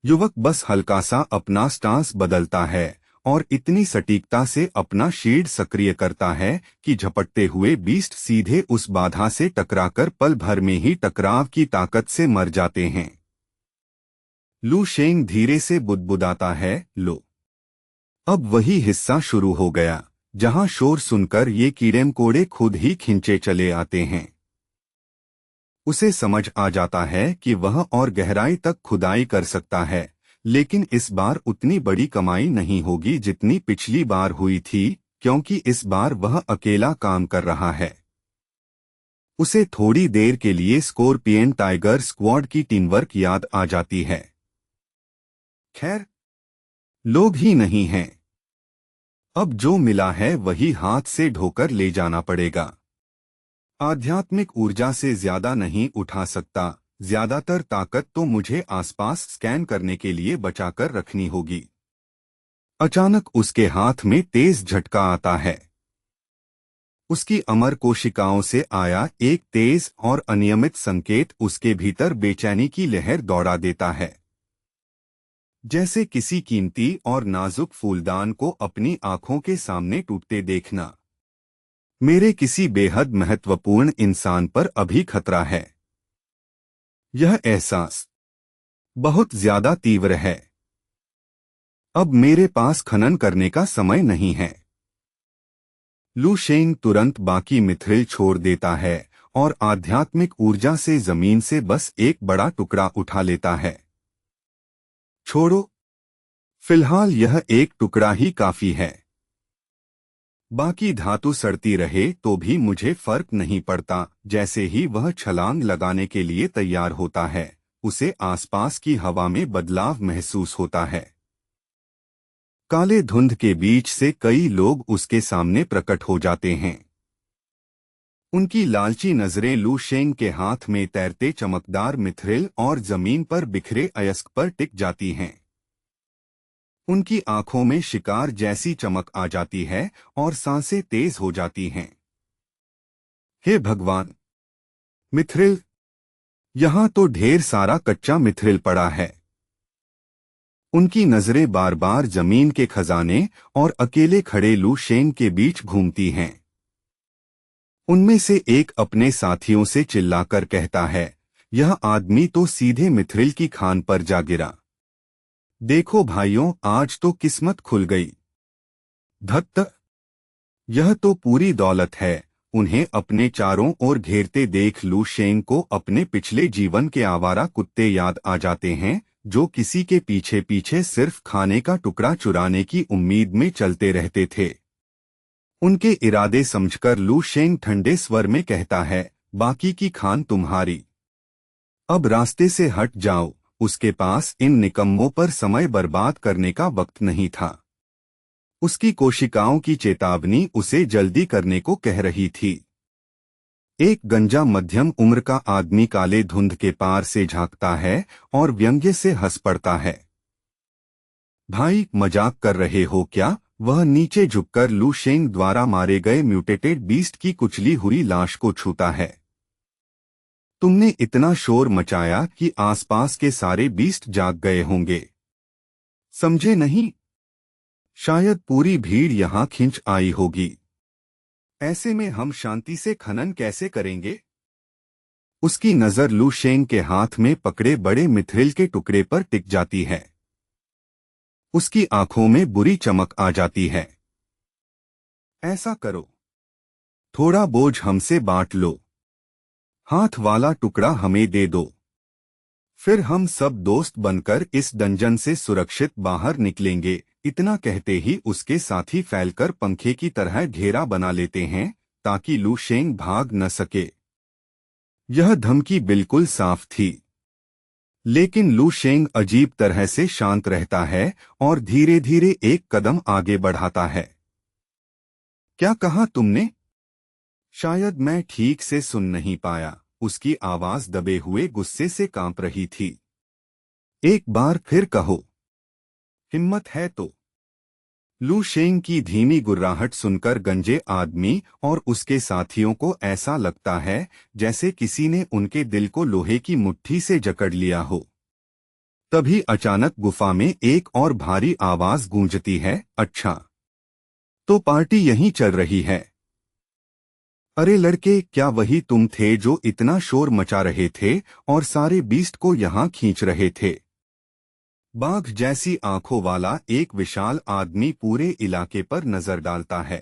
युवक बस हल्का सा अपना स्टांस बदलता है और इतनी सटीकता से अपना शील्ड सक्रिय करता है कि झपटते हुए बीस्ट सीधे उस बाधा से टकराकर पल भर में ही टकराव की ताकत से मर जाते हैं। लू शेंग धीरे से बुदबुदाता है, लो। अब वही हिस्सा शुरू हो गया जहां शोर सुनकर ये कीड़े-मकोड़े खुद ही खिंचे चले आते हैं। उसे समझ आ जाता है कि वह और गहराई तक खुदाई कर सकता है, लेकिन इस बार उतनी बड़ी कमाई नहीं होगी जितनी पिछली बार हुई थी, क्योंकि इस बार वह अकेला काम कर रहा है। उसे थोड़ी देर के लिए स्कॉर्पियन टाइगर स्क्वाड की टीमवर्क याद आ जाती है। खैर, लोग ही नहीं हैं। अब जो मिला है वही हाथ से ढोकर ले जाना पड़ेगा। आध्यात्मिक ऊर्जा से ज्यादा नहीं उठा सकता। ज्यादातर ताकत तो मुझे आसपास स्कैन करने के लिए बचाकर रखनी होगी। अचानक उसके हाथ में तेज झटका आता है। उसकी अमर कोशिकाओं से आया एक तेज और अनियमित संकेत उसके भीतर बेचैनी की लहर दौड़ा देता है। जैसे किसी कीमती और नाजुक फूलदान को अपनी आंखों के सामने टूटते देखना। मेरे किसी बेहद महत्वपूर्ण इंसान पर अभी खतरा है। यह एहसास बहुत ज्यादा तीव्र है। अब मेरे पास खनन करने का समय नहीं है। लू शेंग तुरंत बाकी मिथ्रिल छोड़ देता है और आध्यात्मिक ऊर्जा से जमीन से बस एक बड़ा टुकड़ा उठा लेता है। छोड़ो, फिलहाल यह एक टुकड़ा ही काफी है। बाकी धातु सड़ती रहे तो भी मुझे फर्क नहीं पड़ता। जैसे ही वह छलांग लगाने के लिए तैयार होता है, उसे आसपास की हवा में बदलाव महसूस होता है। काले धुंध के बीच से कई लोग उसके सामने प्रकट हो जाते हैं। उनकी लालची नजरें लू शेंग के हाथ में तैरते चमकदार मिथ्रिल और जमीन पर बिखरे अयस्क पर टिक जाती हैं। उनकी आंखों में शिकार जैसी चमक आ जाती है और सांसें तेज हो जाती हैं। हे भगवान! मिथ्रिल! यहाँ तो ढेर सारा कच्चा मिथ्रिल पड़ा है। उनकी नजरें बार बार जमीन के खजाने और अकेले खड़े लू शेंग के बीच घूमती हैं। उनमें से एक अपने साथियों से चिल्लाकर कहता है, यह आदमी तो सीधे मिथ्रिल की खान पर जा गिरा। देखो भाइयों, आज तो किस्मत खुल गई। धत्त! यह तो पूरी दौलत है। उन्हें अपने चारों ओर घेरते देख लू शेंग को अपने पिछले जीवन के आवारा कुत्ते याद आ जाते हैं, जो किसी के पीछे पीछे सिर्फ खाने का टुकड़ा चुराने की उम्मीद में चलते रहते थे। उनके इरादे समझकर लू शेंग ठंडे स्वर में कहता है, बाकी की खान तुम्हारी। अब रास्ते से हट जाओ। उसके पास इन निकम्मों पर समय बर्बाद करने का वक्त नहीं था। उसकी कोशिकाओं की चेतावनी उसे जल्दी करने को कह रही थी। एक गंजा मध्यम उम्र का आदमी काले धुंध के पार से झांकता है और व्यंग्य से हंस पड़ता है। भाई, मजाक कर रहे हो क्या? वह नीचे झुककर लू शेंग द्वारा मारे गए म्यूटेटेड बीस्ट की कुचली हुई लाश को छूता है। तुमने इतना शोर मचाया कि आसपास के सारे बीस्ट जाग गए होंगे। समझे नहीं? शायद पूरी भीड़ यहाँ खिंच आई होगी। ऐसे में हम शांति से खनन कैसे करेंगे? उसकी नजर लू शेंग के हाथ में पकड़े बड़े मिथ्रिल के टुकड़े पर टिक जाती है। उसकी आंखों में बुरी चमक आ जाती है। ऐसा करो, थोड़ा बोझ हमसे बांट लो। हाथ वाला टुकड़ा हमें दे दो। फिर हम सब दोस्त बनकर इस डंजन से सुरक्षित बाहर निकलेंगे। इतना कहते ही उसके साथी फैलकर पंखे की तरह घेरा बना लेते हैं ताकि लू शेंग भाग न सके। यह धमकी बिल्कुल साफ थी, लेकिन लू शेंग अजीब तरह से शांत रहता है और धीरे धीरे एक कदम आगे बढ़ाता है। क्या कहा तुमने? शायद मैं ठीक से सुन नहीं पाया। उसकी आवाज दबे हुए गुस्से से कांप रही थी। एक बार फिर कहो। हिम्मत है तो। लू शेंग की धीमी गुर्राहट सुनकर गंजे आदमी और उसके साथियों को ऐसा लगता है जैसे किसी ने उनके दिल को लोहे की मुट्ठी से जकड़ लिया हो। तभी अचानक गुफा में एक और भारी आवाज गूंजती है, अच्छा, तो पार्टी यहीं चल रही है। अरे लड़के, क्या वही तुम थे जो इतना शोर मचा रहे थे और सारे बीस्ट को यहाँ खींच रहे थे? बाघ जैसी आंखों वाला एक विशाल आदमी पूरे इलाके पर नजर डालता है।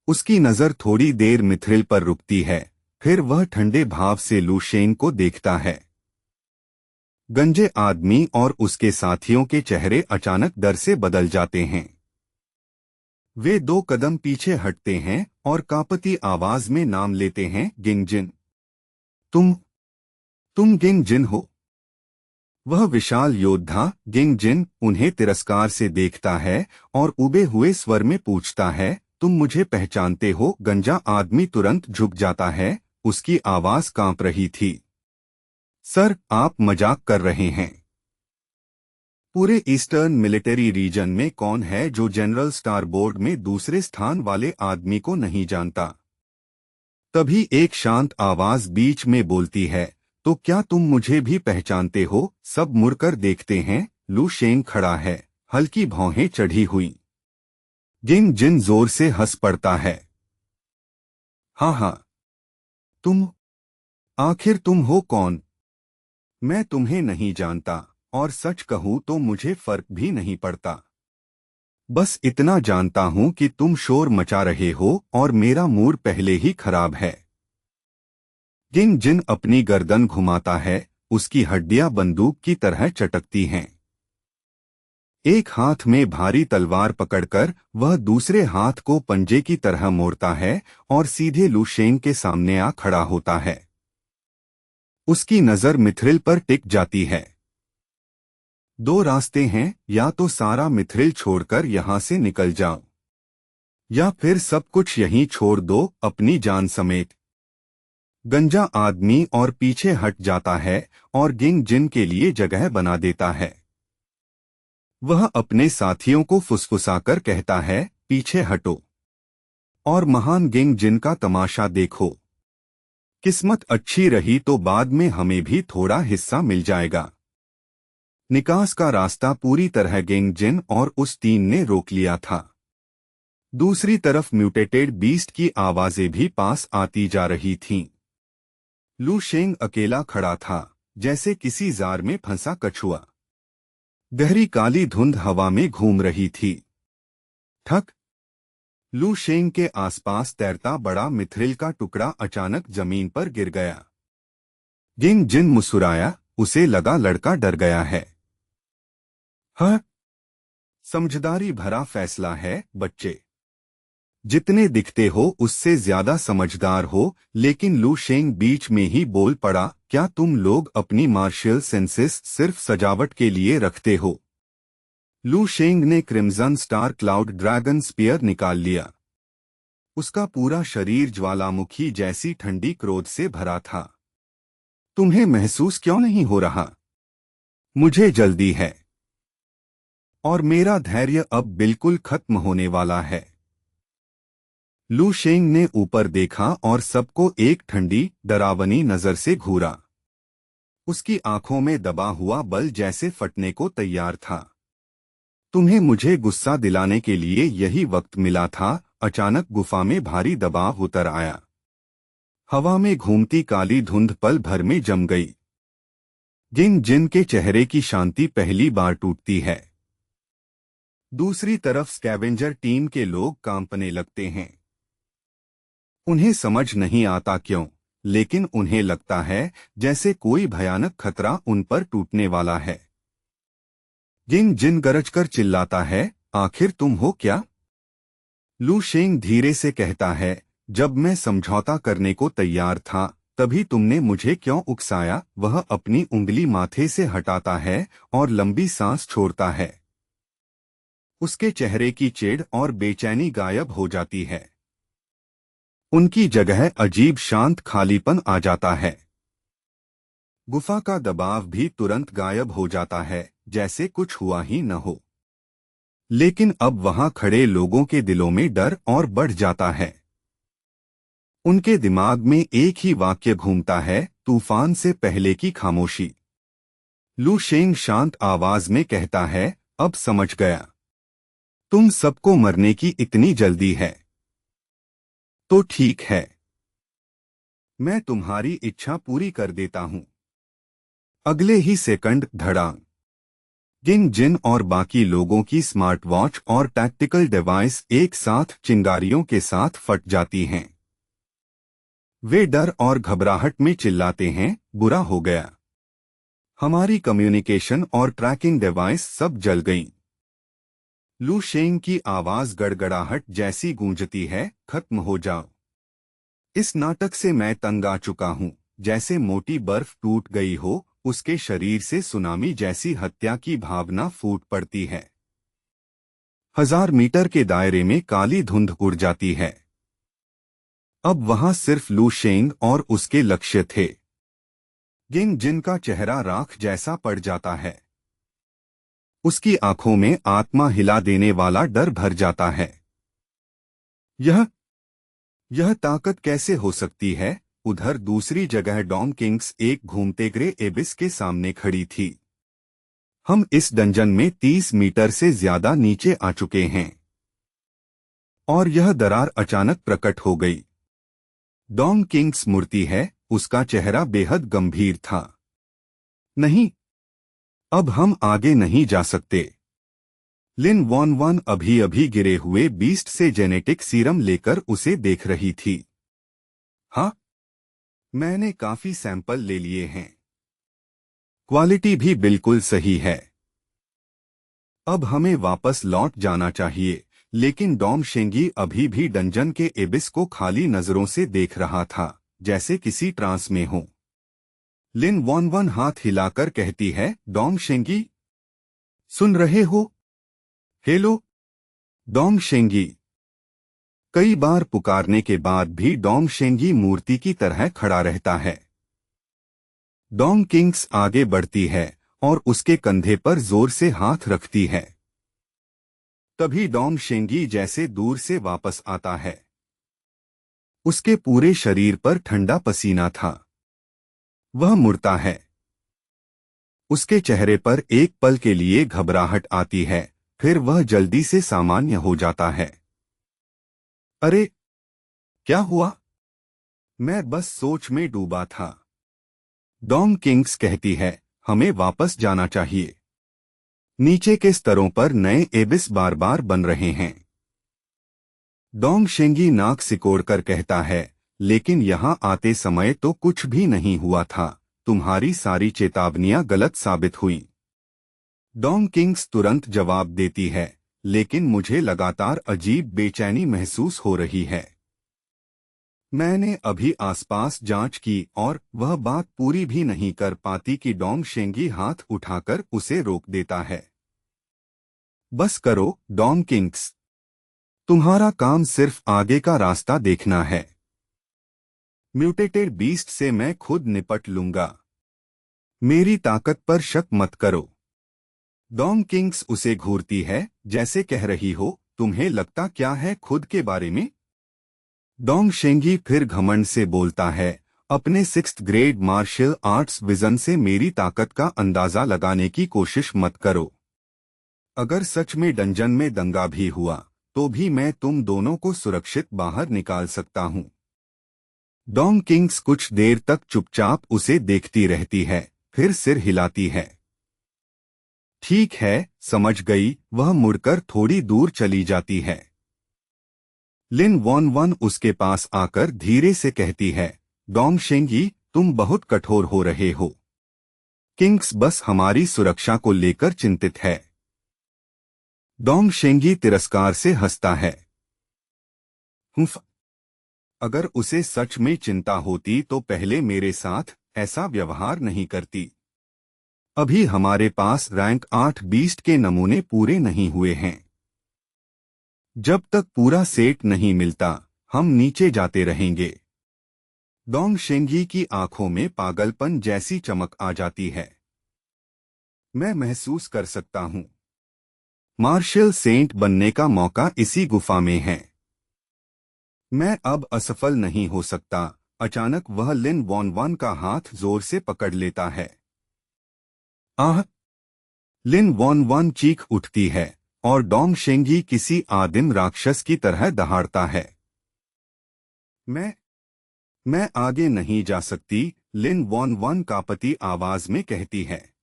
उसकी नजर थोड़ी देर मिथ्रिल पर रुकती है, फिर वह ठंडे भाव से लू शेंग को देखता है। गंजे आदमी और उसके साथियों के चेहरे अचानक डर से बदल जाते हैं। वे 2 कदम पीछे हटते हैं और कांपती आवाज में नाम लेते हैं, गिंगजिन। तुम गिंगजिन हो? वह विशाल योद्धा गिंगजिन उन्हें तिरस्कार से देखता है और उबे हुए स्वर में पूछता है, तुम मुझे पहचानते हो? गंजा आदमी तुरंत झुक जाता है। उसकी आवाज कांप रही थी। सर, आप मजाक कर रहे हैं। पूरे ईस्टर्न मिलिट्री रीजन में कौन है जो जनरल स्टारबोर्ड में दूसरे स्थान वाले आदमी को नहीं जानता? तभी एक शांत आवाज बीच में बोलती है, तो क्या तुम मुझे भी पहचानते हो? सब मुड़कर देखते हैं। लू शेंग खड़ा है, हल्की भौहें चढ़ी हुई। गिंगजिन जोर से हंस पड़ता है। हाँ हाँ, तुम? आखिर तुम हो कौन? मैं तुम्हें नहीं जानता और सच कहूं तो मुझे फर्क भी नहीं पड़ता। बस इतना जानता हूं कि तुम शोर मचा रहे हो और मेरा मूड पहले ही खराब है। किंग जिन अपनी गर्दन घुमाता है, उसकी हड्डियां बंदूक की तरह चटकती हैं। एक हाथ में भारी तलवार पकड़कर वह दूसरे हाथ को पंजे की तरह मोड़ता है और सीधे लू शेंग के सामने आ खड़ा होता है। उसकी नजर मिथ्रिल पर टिक जाती है। दो रास्ते हैं, या तो सारा मिथ्रिल छोड़कर यहां से निकल जाओ, या फिर सब कुछ यहीं छोड़ दो, अपनी जान समेत। गंजा आदमी और पीछे हट जाता है और गिंग जिन के लिए जगह बना देता है। वह अपने साथियों को फुसफुसाकर कहता है, पीछे हटो और महान गिंग जिन का तमाशा देखो। किस्मत अच्छी रही तो बाद में हमें भी थोड़ा हिस्सा मिल जाएगा। निकास का रास्ता पूरी तरह गिंग जिन और उस तीन ने रोक लिया था। दूसरी तरफ म्यूटेटेड बीस्ट की आवाजें भी पास आती जा रही थीं। लू शेंग अकेला खड़ा था, जैसे किसी जार में फंसा कछुआ। गहरी काली धुंध हवा में घूम रही थी। ठक! लू शेंग के आसपास तैरता बड़ा मिथ्रिल का टुकड़ा अचानक जमीन पर गिर गया। गिंग जिन मुस्कुराया, उसे लगा लड़का डर गया है। हाँ, समझदारी भरा फैसला है बच्चे। जितने दिखते हो उससे ज्यादा समझदार हो। लेकिन लू शेंग बीच में ही बोल पड़ा, क्या तुम लोग अपनी मार्शियल सेंसेस सिर्फ सजावट के लिए रखते हो? लू शेंग ने crimson star cloud dragon spear निकाल लिया। उसका पूरा शरीर ज्वालामुखी जैसी ठंडी क्रोध से भरा था। तुम्हें महसूस क्यों नहीं हो रहा? मुझे जल्दी है और मेरा धैर्य अब बिल्कुल खत्म होने वाला है। लू शेंग ने ऊपर देखा और सबको एक ठंडी, डरावनी नजर से घूरा। उसकी आंखों में दबा हुआ बल जैसे फटने को तैयार था। तुम्हें मुझे गुस्सा दिलाने के लिए यही वक्त मिला था। अचानक गुफा में भारी दबाव उतर आया। हवा में घूमती काली धुंध पल भर में जम गई। गिंग जिन के चेहरे की शांति पहली बार टूटती है। दूसरी तरफ स्कैवेंजर टीम के लोग कांपने लगते हैं। उन्हें समझ नहीं आता क्यों, लेकिन उन्हें लगता है जैसे कोई भयानक खतरा उन पर टूटने वाला है। गिंग जिन गरजकर चिल्लाता है, आखिर तुम हो क्या? लू शेंग धीरे से कहता है, जब मैं समझौता करने को तैयार था तभी तुमने मुझे क्यों उकसाया? वह अपनी उंगली माथे से हटाता है और लंबी सांस छोड़ता है। उसके चेहरे की चिढ़ और बेचैनी गायब हो जाती है। उनकी जगह अजीब शांत खालीपन आ जाता है। गुफा का दबाव भी तुरंत गायब हो जाता है, जैसे कुछ हुआ ही न हो। लेकिन अब वहां खड़े लोगों के दिलों में डर और बढ़ जाता है। उनके दिमाग में एक ही वाक्य घूमता है, तूफान से पहले की खामोशी। लू शेंग शांत आवाज में कहता है, अब समझ गया। तुम सबको मरने की इतनी जल्दी है। तो ठीक है, मैं तुम्हारी इच्छा पूरी कर देता हूं। अगले ही सेकंड धड़ाम, गिंग जिन और बाकी लोगों की स्मार्ट वॉच और टैक्टिकल डिवाइस एक साथ चिंगारियों के साथ फट जाती हैं। वे डर और घबराहट में चिल्लाते हैं, बुरा हो गया। हमारी कम्युनिकेशन और ट्रैकिंग डिवाइस सब जल गईं। लू शेंग की आवाज गड़गड़ाहट जैसी गूंजती है, खत्म हो जाओ। इस नाटक से मैं तंग आ चुका हूं। जैसे मोटी बर्फ टूट गई हो, उसके शरीर से सुनामी जैसी हत्या की भावना फूट पड़ती है। 1000 मीटर के दायरे में काली धुंध उड़ जाती है। अब वहां सिर्फ लू शेंग और उसके लक्ष्य थे। गिंग जिन का चेहरा राख जैसा पड़ जाता है। उसकी आंखों में आत्मा हिला देने वाला डर भर जाता है। यह ताकत कैसे हो सकती है? उधर दूसरी जगह डॉन किंग्स एक घूमते ग्रे एबिस के सामने खड़ी थी। हम इस डंजन में 30 मीटर से ज्यादा नीचे आ चुके हैं और यह दरार अचानक प्रकट हो गई। डॉन किंग्स मूर्ति है, उसका चेहरा बेहद गंभीर था। नहीं, अब हम आगे नहीं जा सकते। लिन वॉन वन अभी अभी गिरे हुए बीस्ट से जेनेटिक सीरम लेकर उसे देख रही थी। हाँ, मैंने काफी सैंपल ले लिए हैं। क्वालिटी भी बिल्कुल सही है। अब हमें वापस लौट जाना चाहिए, लेकिन डॉम शेंगी अभी भी डंजन के एबिस को खाली नजरों से देख रहा था, जैसे किसी ट्रांस में हो। लिन वॉन वन हाथ हिलाकर कहती है, डॉम शेंगी, सुन रहे हो? Hello Dom Shengi. कई बार पुकारने के बाद भी डॉम शेंगी मूर्ति की तरह खड़ा रहता है। डॉम किंग्स आगे बढ़ती है और उसके कंधे पर जोर से हाथ रखती है। तभी डॉम शेंगी जैसे दूर से वापस आता है। उसके पूरे शरीर पर ठंडा पसीना था। वह मुड़ता है। उसके चेहरे पर एक पल के लिए घबराहट आती है, फिर वह जल्दी से सामान्य हो जाता है। अरे, क्या हुआ? मैं बस सोच में डूबा था। डॉम किंग्स कहती है, हमें वापस जाना चाहिए। नीचे के स्तरों पर नए एबिस बार बार बन रहे हैं। डोंग शेंगी नाक सिकोड़कर कहता है, लेकिन यहां आते समय तो कुछ भी नहीं हुआ था। तुम्हारी सारी चेतावनियां गलत साबित हुई। डोंग किंग्स तुरंत जवाब देती है, लेकिन मुझे लगातार अजीब बेचैनी महसूस हो रही है। मैंने अभी आसपास जांच की और वह बात पूरी भी नहीं कर पाती कि डोंग शेंगी हाथ उठाकर उसे रोक देता है। बस करो डोंग किंग्स, तुम्हारा काम सिर्फ आगे का रास्ता देखना है। म्यूटेटेड बीस्ट से मैं खुद निपट लूंगा। मेरी ताकत पर शक मत करो। डोंग किंग्स उसे घूरती है, जैसे कह रही हो, तुम्हें लगता क्या है खुद के बारे में? डोंग शेंगी फिर घमंड से बोलता है, अपने 6th grade martial arts vision से मेरी ताकत का अंदाजा लगाने की कोशिश मत करो। अगर सच में डंजन में दंगा भी हुआ तो भी मैं तुम दोनों को सुरक्षित बाहर निकाल सकता हूं। डोंग किंग्स कुछ देर तक चुपचाप उसे देखती रहती है, फिर सिर हिलाती है। ठीक है, समझ गई। वह मुड़कर थोड़ी दूर चली जाती है। लिन वॉन वन उसके पास आकर धीरे से कहती है, डोंग शेंगी, तुम बहुत कठोर हो रहे हो। किंग्स बस हमारी सुरक्षा को लेकर चिंतित है। डोंग शेंगी तिरस्कार से हंसता है। हुफ, अगर उसे सच में चिंता होती तो पहले मेरे साथ ऐसा व्यवहार नहीं करती। अभी हमारे पास रैंक 8 बीस्ट के नमूने पूरे नहीं हुए हैं। जब तक पूरा सेट नहीं मिलता, हम नीचे जाते रहेंगे। डोंग शेंगी की आंखों में पागलपन जैसी चमक आ जाती है। मैं महसूस कर सकता हूं। मार्शल सेंट बनने का मौका इसी गुफा में है। मैं अब असफल नहीं हो सकता। अचानक वह लिन वॉन वन का हाथ जोर से पकड़ लेता है। आह! लिन वॉन वन चीख उठती है और डोंग शेंगी किसी आदिम राक्षस की तरह दहाड़ता है। मैं आगे नहीं जा सकती, लिन वॉन वन कांपती आवाज में कहती है।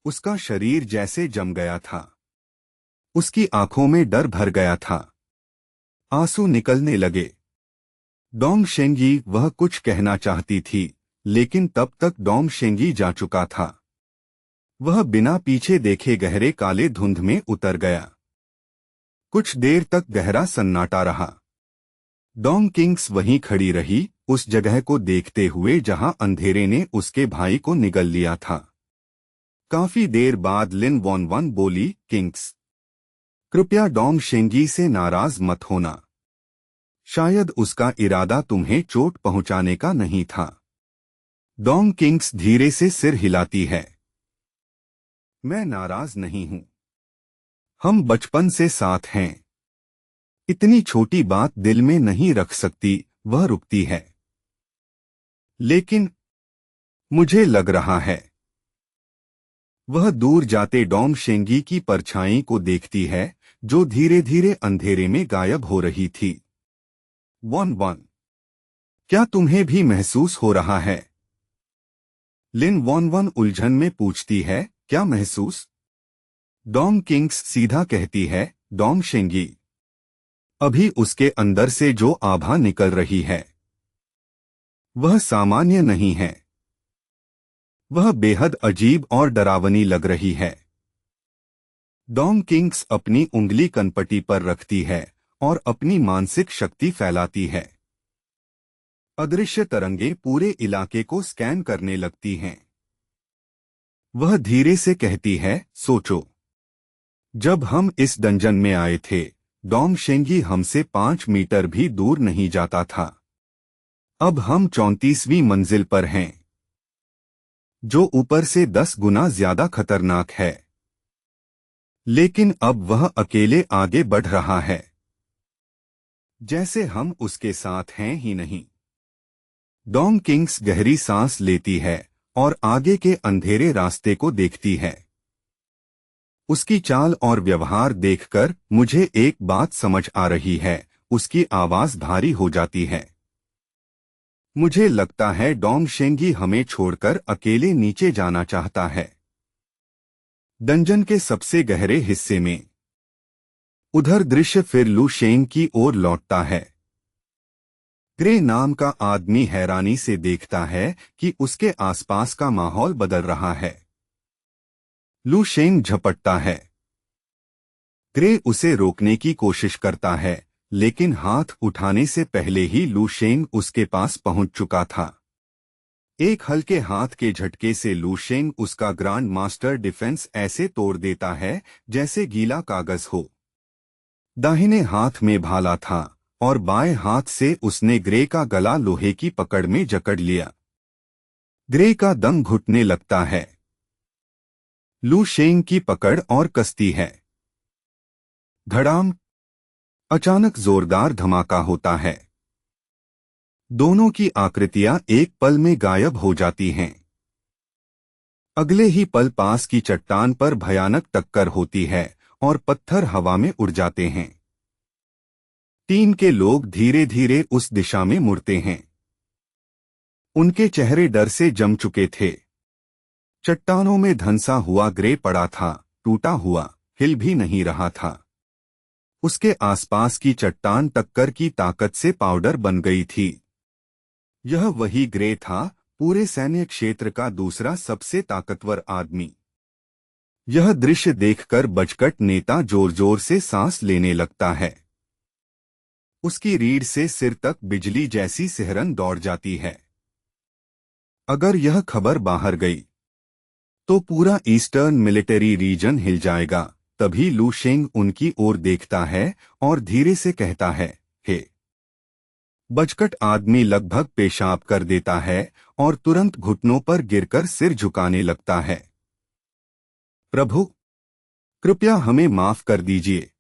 उसका शरीर जैसे जम गया था। उसकी आंखों में डर भर गया था। आंसू निकलने लगे। डोंग शेंगी वह कुछ कहना चाहती थी, लेकिन तब तक डोंग शेंगी जा चुका था। वह बिना पीछे देखे गहरे काले धुंध में उतर गया। कुछ देर तक गहरा सन्नाटा रहा। डोंग किंग्स वहीं खड़ी रही, उस जगह को देखते हुए जहां अंधेरे ने उसके भाई को निगल लिया था। काफी देर बाद लिन वॉन वन बोली, किंग्स, कृपया डोंग शेंगी से नाराज मत होना। शायद उसका इरादा तुम्हें चोट पहुंचाने का नहीं था। डोंग किंग्स धीरे से सिर हिलाती है। मैं नाराज नहीं हूं। हम बचपन से साथ हैं। इतनी छोटी बात दिल में नहीं रख सकती। वह रुकती है। लेकिन मुझे लग रहा है। वह दूर जाते डोंग शेंगी की परछाई को देखती है, जो धीरे धीरे अंधेरे में गायब हो रही थी। वॉन वन, क्या तुम्हें भी महसूस हो रहा है? लिन वॉन वन उलझन में पूछती है। क्या महसूस? डोंग किंग्स सीधा कहती है, डोंग शेंगी। अभी उसके अंदर से जो आभा निकल रही है वह सामान्य नहीं है। वह बेहद अजीब और डरावनी लग रही है। डोंग किंग्स अपनी उंगली कनपटी पर रखती है और अपनी मानसिक शक्ति फैलाती है। अदृश्य तरंगे पूरे इलाके को स्कैन करने लगती हैं। वह धीरे से कहती है, सोचो, जब हम इस डंजन में आए थे डोंग शेंगी हमसे 5 मीटर भी दूर नहीं जाता था। अब हम 34वीं मंजिल पर हैं, जो ऊपर से 10 गुना ज्यादा खतरनाक है। लेकिन अब वह अकेले आगे बढ़ रहा है, जैसे हम उसके साथ हैं ही नहीं। डोंग किंग्स गहरी सांस लेती है और आगे के अंधेरे रास्ते को देखती है। उसकी चाल और व्यवहार देखकर मुझे एक बात समझ आ रही है, उसकी आवाज भारी हो जाती है। मुझे लगता है डोंग शेंगी हमें छोड़कर अकेले नीचे जाना चाहता है, डंजन के सबसे गहरे हिस्से में। उधर दृश्य फिर लू शेंग की ओर लौटता है। ग्रे नाम का आदमी हैरानी से देखता है कि उसके आसपास का माहौल बदल रहा है। लू शेंग झपटता है। ग्रे उसे रोकने की कोशिश करता है, लेकिन हाथ उठाने से पहले ही लू शेंग उसके पास पहुंच चुका था। एक हल्के हाथ के झटके से लू शेंग उसका ग्रांड मास्टर डिफेंस ऐसे तोड़ देता है जैसे गीला कागज हो। दाहिने हाथ में भाला था और बाएं हाथ से उसने ग्रे का गला लोहे की पकड़ में जकड़ लिया। ग्रे का दम घुटने लगता है। लू शेंग की पकड़ और कसती है। धड़ाम! अचानक जोरदार धमाका होता है। दोनों की आकृतियां एक पल में गायब हो जाती हैं। अगले ही पल पास की चट्टान पर भयानक टक्कर होती है और पत्थर हवा में उड़ जाते हैं। टीम के लोग धीरे धीरे उस दिशा में मुड़ते हैं। उनके चेहरे डर से जम चुके थे। चट्टानों में धंसा हुआ ग्रे पड़ा था, टूटा हुआ, हिल भी नहीं रहा था। उसके आसपास की चट्टान टक्कर की ताकत से पाउडर बन गई थी। यह वही ग्रे था, पूरे सैन्य क्षेत्र का दूसरा सबसे ताकतवर आदमी। यह दृश्य देखकर बजकट नेता जोर जोर से सांस लेने लगता है। उसकी रीढ़ से सिर तक बिजली जैसी सिहरन दौड़ जाती है। अगर यह खबर बाहर गई तो पूरा ईस्टर्न मिलिट्री रीजन हिल जाएगा। तभी लू शेंग उनकी ओर देखता है और धीरे से कहता है, हे। बजकट आदमी लगभग पेशाब कर देता है और तुरंत घुटनों पर गिरकर सिर झुकाने लगता है। प्रभु, कृपया हमें माफ कर दीजिए।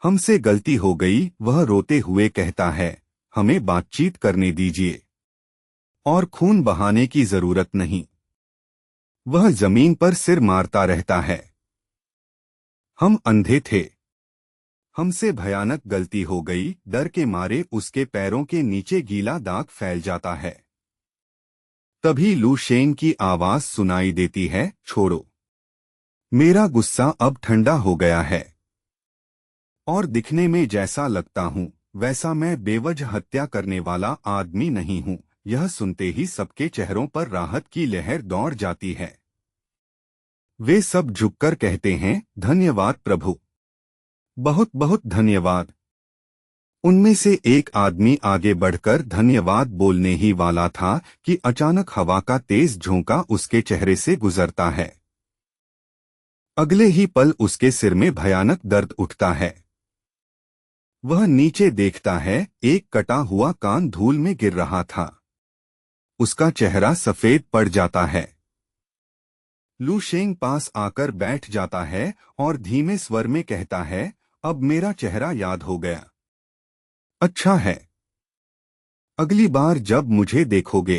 हमसे गलती हो गई, वह रोते हुए कहता है। हमें बातचीत करने दीजिए और खून बहाने की जरूरत नहीं। वह जमीन पर सिर मारता रहता है। हम अंधे थे। हमसे भयानक गलती हो गई। डर के मारे उसके पैरों के नीचे गीला दाग फैल जाता है। तभी लू शेंग की आवाज सुनाई देती है, छोड़ो। मेरा गुस्सा अब ठंडा हो गया है और दिखने में जैसा लगता हूं वैसा मैं बेवजह हत्या करने वाला आदमी नहीं हूं। यह सुनते ही सबके चेहरों पर राहत की लहर दौड़ जाती है। वे सब झुककर कहते हैं, धन्यवाद प्रभु, बहुत बहुत धन्यवाद। उनमें से एक आदमी आगे बढ़कर धन्यवाद बोलने ही वाला था कि अचानक हवा का तेज झोंका उसके चेहरे से गुजरता है। अगले ही पल उसके सिर में भयानक दर्द उठता है। वह नीचे देखता है, एक कटा हुआ कान धूल में गिर रहा था। उसका चेहरा सफेद पड़ जाता है। लू शेंग पास आकर बैठ जाता है और धीमे स्वर में कहता है, अब मेरा चेहरा याद हो गया। अच्छा है। अगली बार जब मुझे देखोगे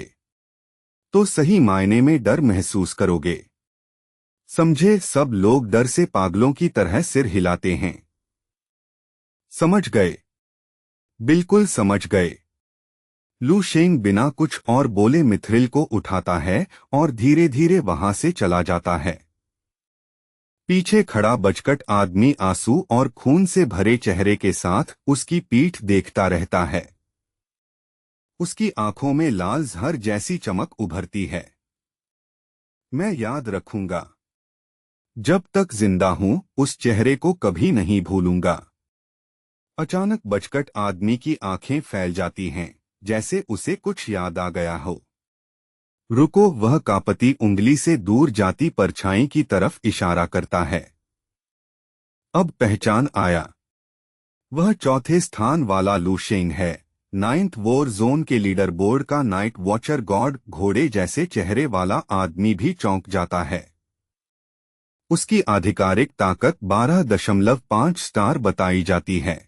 तो सही मायने में डर महसूस करोगे। समझे? सब लोग डर से पागलों की तरह सिर हिलाते हैं। समझ गए? बिल्कुल समझ गए। लू शेंग बिना कुछ और बोले मिथ्रिल को उठाता है और धीरे धीरे वहां से चला जाता है। पीछे खड़ा बचकट आदमी आंसू और खून से भरे चेहरे के साथ उसकी पीठ देखता रहता है। उसकी आंखों में लाल जहर जैसी चमक उभरती है। मैं याद रखूंगा। जब तक जिंदा हूं उस चेहरे को कभी नहीं भूलूंगा। अचानक बचकट आदमी की आंखें फैल जाती हैं, जैसे उसे कुछ याद आ गया हो। रुको, वह कांपती उंगली से दूर जाती परछाई की तरफ इशारा करता है। अब पहचान आया। वह चौथे स्थान वाला लू शेंग है, 9th वॉर जोन के लीडर बोर्ड का नाइट वॉचर। गॉड घोड़े जैसे चेहरे वाला आदमी भी चौंक जाता है। उसकी आधिकारिक ताकत 12.5 स्टार बताई जाती है।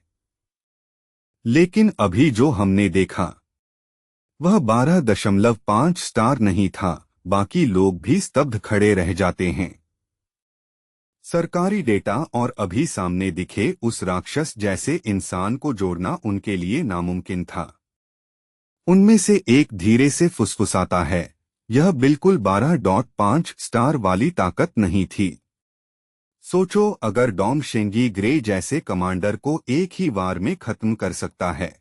लेकिन अभी जो हमने देखा वह 12.5 स्टार नहीं था। बाकी लोग भी स्तब्ध खड़े रह जाते हैं। सरकारी डेटा और अभी सामने दिखे उस राक्षस जैसे इंसान को जोड़ना उनके लिए नामुमकिन था। उनमें से एक धीरे से फुसफुसाता है, यह बिल्कुल 12.5 स्टार वाली ताकत नहीं थी। सोचो, अगर डोंग शेंगी ग्रे जैसे कमांडर को एक ही वार में खत्म कर सकता है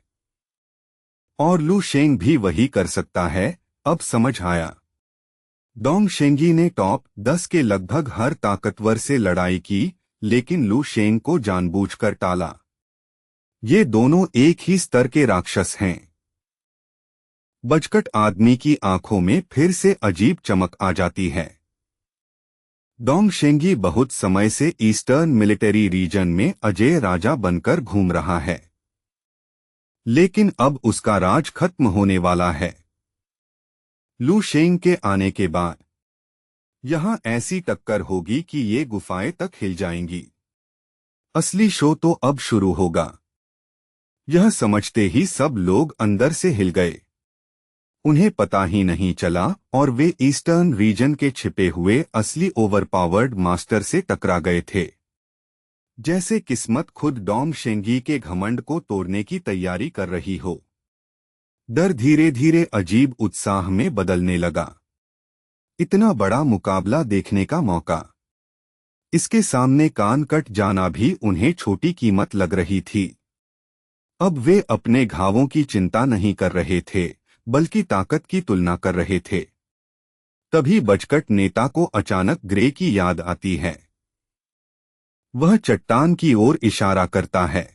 और लू शेंग भी वही कर सकता है, अब समझ आया। डोंग शेंगी ने टॉप 10 के लगभग हर ताकतवर से लड़ाई की, लेकिन लू शेंग को जानबूझकर टाला। ये दोनों एक ही स्तर के राक्षस हैं। बचकट आदमी की आंखों में फिर से अजीब चमक आ जाती है। डोंग शेंगी बहुत समय से ईस्टर्न मिलिट्री रीजन में अजय राजा बनकर घूम रहा है, लेकिन अब उसका राज खत्म होने वाला है। लू शेंग के आने के बाद यहां ऐसी टक्कर होगी कि ये गुफाएं तक हिल जाएंगी। असली शो तो अब शुरू होगा। यह समझते ही सब लोग अंदर से हिल गए। उन्हें पता ही नहीं चला और वे ईस्टर्न रीजन के छिपे हुए असली ओवरपावर्ड मास्टर से टकरा गए थे। जैसे किस्मत खुद डोंग शेंगी के घमंड को तोड़ने की तैयारी कर रही हो। डर धीरे धीरे अजीब उत्साह में बदलने लगा। इतना बड़ा मुकाबला देखने का मौका, इसके सामने कान कट जाना भी उन्हें छोटी कीमत लग रही थी। अब वे अपने घावों की चिंता नहीं कर रहे थे, बल्कि ताकत की तुलना कर रहे थे। तभी बचकट नेता को अचानक ग्रे की याद आती है। वह चट्टान की ओर इशारा करता है।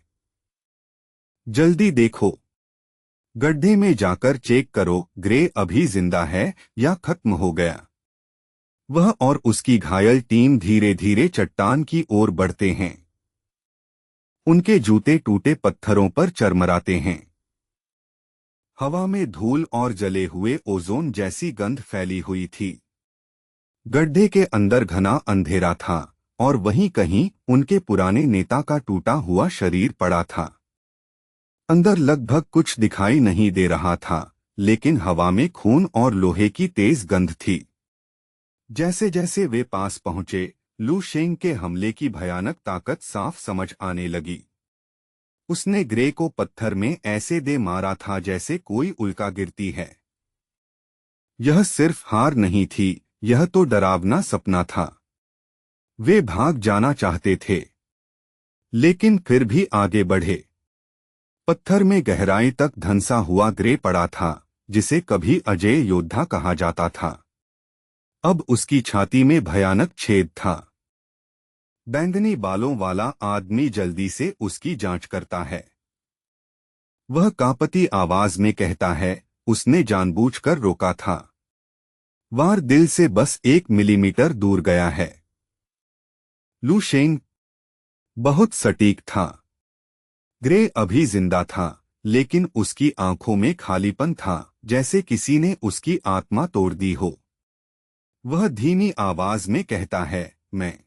जल्दी देखो, गड्ढे में जाकर चेक करो, ग्रे अभी जिंदा है या खत्म हो गया। वह और उसकी घायल टीम धीरे धीरे चट्टान की ओर बढ़ते हैं। उनके जूते टूटे पत्थरों पर चरमराते हैं। हवा में धूल और जले हुए ओजोन जैसी गंध फैली हुई थी। गड्ढे के अंदर घना अंधेरा था और वहीं कहीं उनके पुराने नेता का टूटा हुआ शरीर पड़ा था। अंदर लगभग कुछ दिखाई नहीं दे रहा था, लेकिन हवा में खून और लोहे की तेज गंध थी। जैसे जैसे वे पास पहुंचे, लू शेंग के हमले की भयानक ताकत साफ समझ आने लगी। उसने ग्रे को पत्थर में ऐसे दे मारा था जैसे कोई उल्का गिरती है। यह सिर्फ हार नहीं थी, यह तो डरावना सपना था। वे भाग जाना चाहते थे, लेकिन फिर भी आगे बढ़े। पत्थर में गहराई तक धंसा हुआ ग्रे पड़ा था, जिसे कभी अजय योद्धा कहा जाता था। अब उसकी छाती में भयानक छेद था। बैंगनी बालों वाला आदमी जल्दी से उसकी जांच करता है। वह कांपती आवाज में कहता है, उसने जानबूझकर रोका था। वार दिल से बस 1 मिलीमीटर दूर गया है। लू शेंग बहुत सटीक था। ग्रे अभी जिंदा था, लेकिन उसकी आंखों में खालीपन था, जैसे किसी ने उसकी आत्मा तोड़ दी हो। वह धीमी आवाज में कहता है, मैं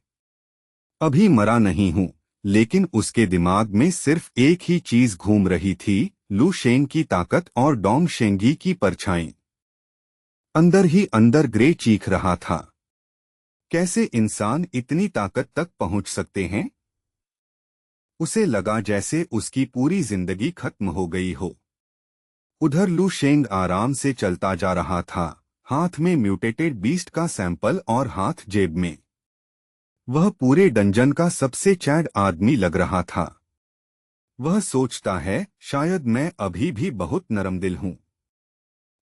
अभी मरा नहीं हूं, लेकिन उसके दिमाग में सिर्फ एक ही चीज घूम रही थी, लू शेंग की ताकत और डोंग शेंगी की परछाई। अंदर ही अंदर ग्रे चीख रहा था, कैसे इंसान इतनी ताकत तक पहुंच सकते हैं। उसे लगा जैसे उसकी पूरी जिंदगी खत्म हो गई हो। उधर लू शेंग आराम से चलता जा रहा था, हाथ में म्यूटेटेड बीस्ट का सैंपल और हाथ जेब में। वह पूरे डंजन का सबसे चैड आदमी लग रहा था। वह सोचता है, शायद मैं अभी भी बहुत नरमदिल हूं।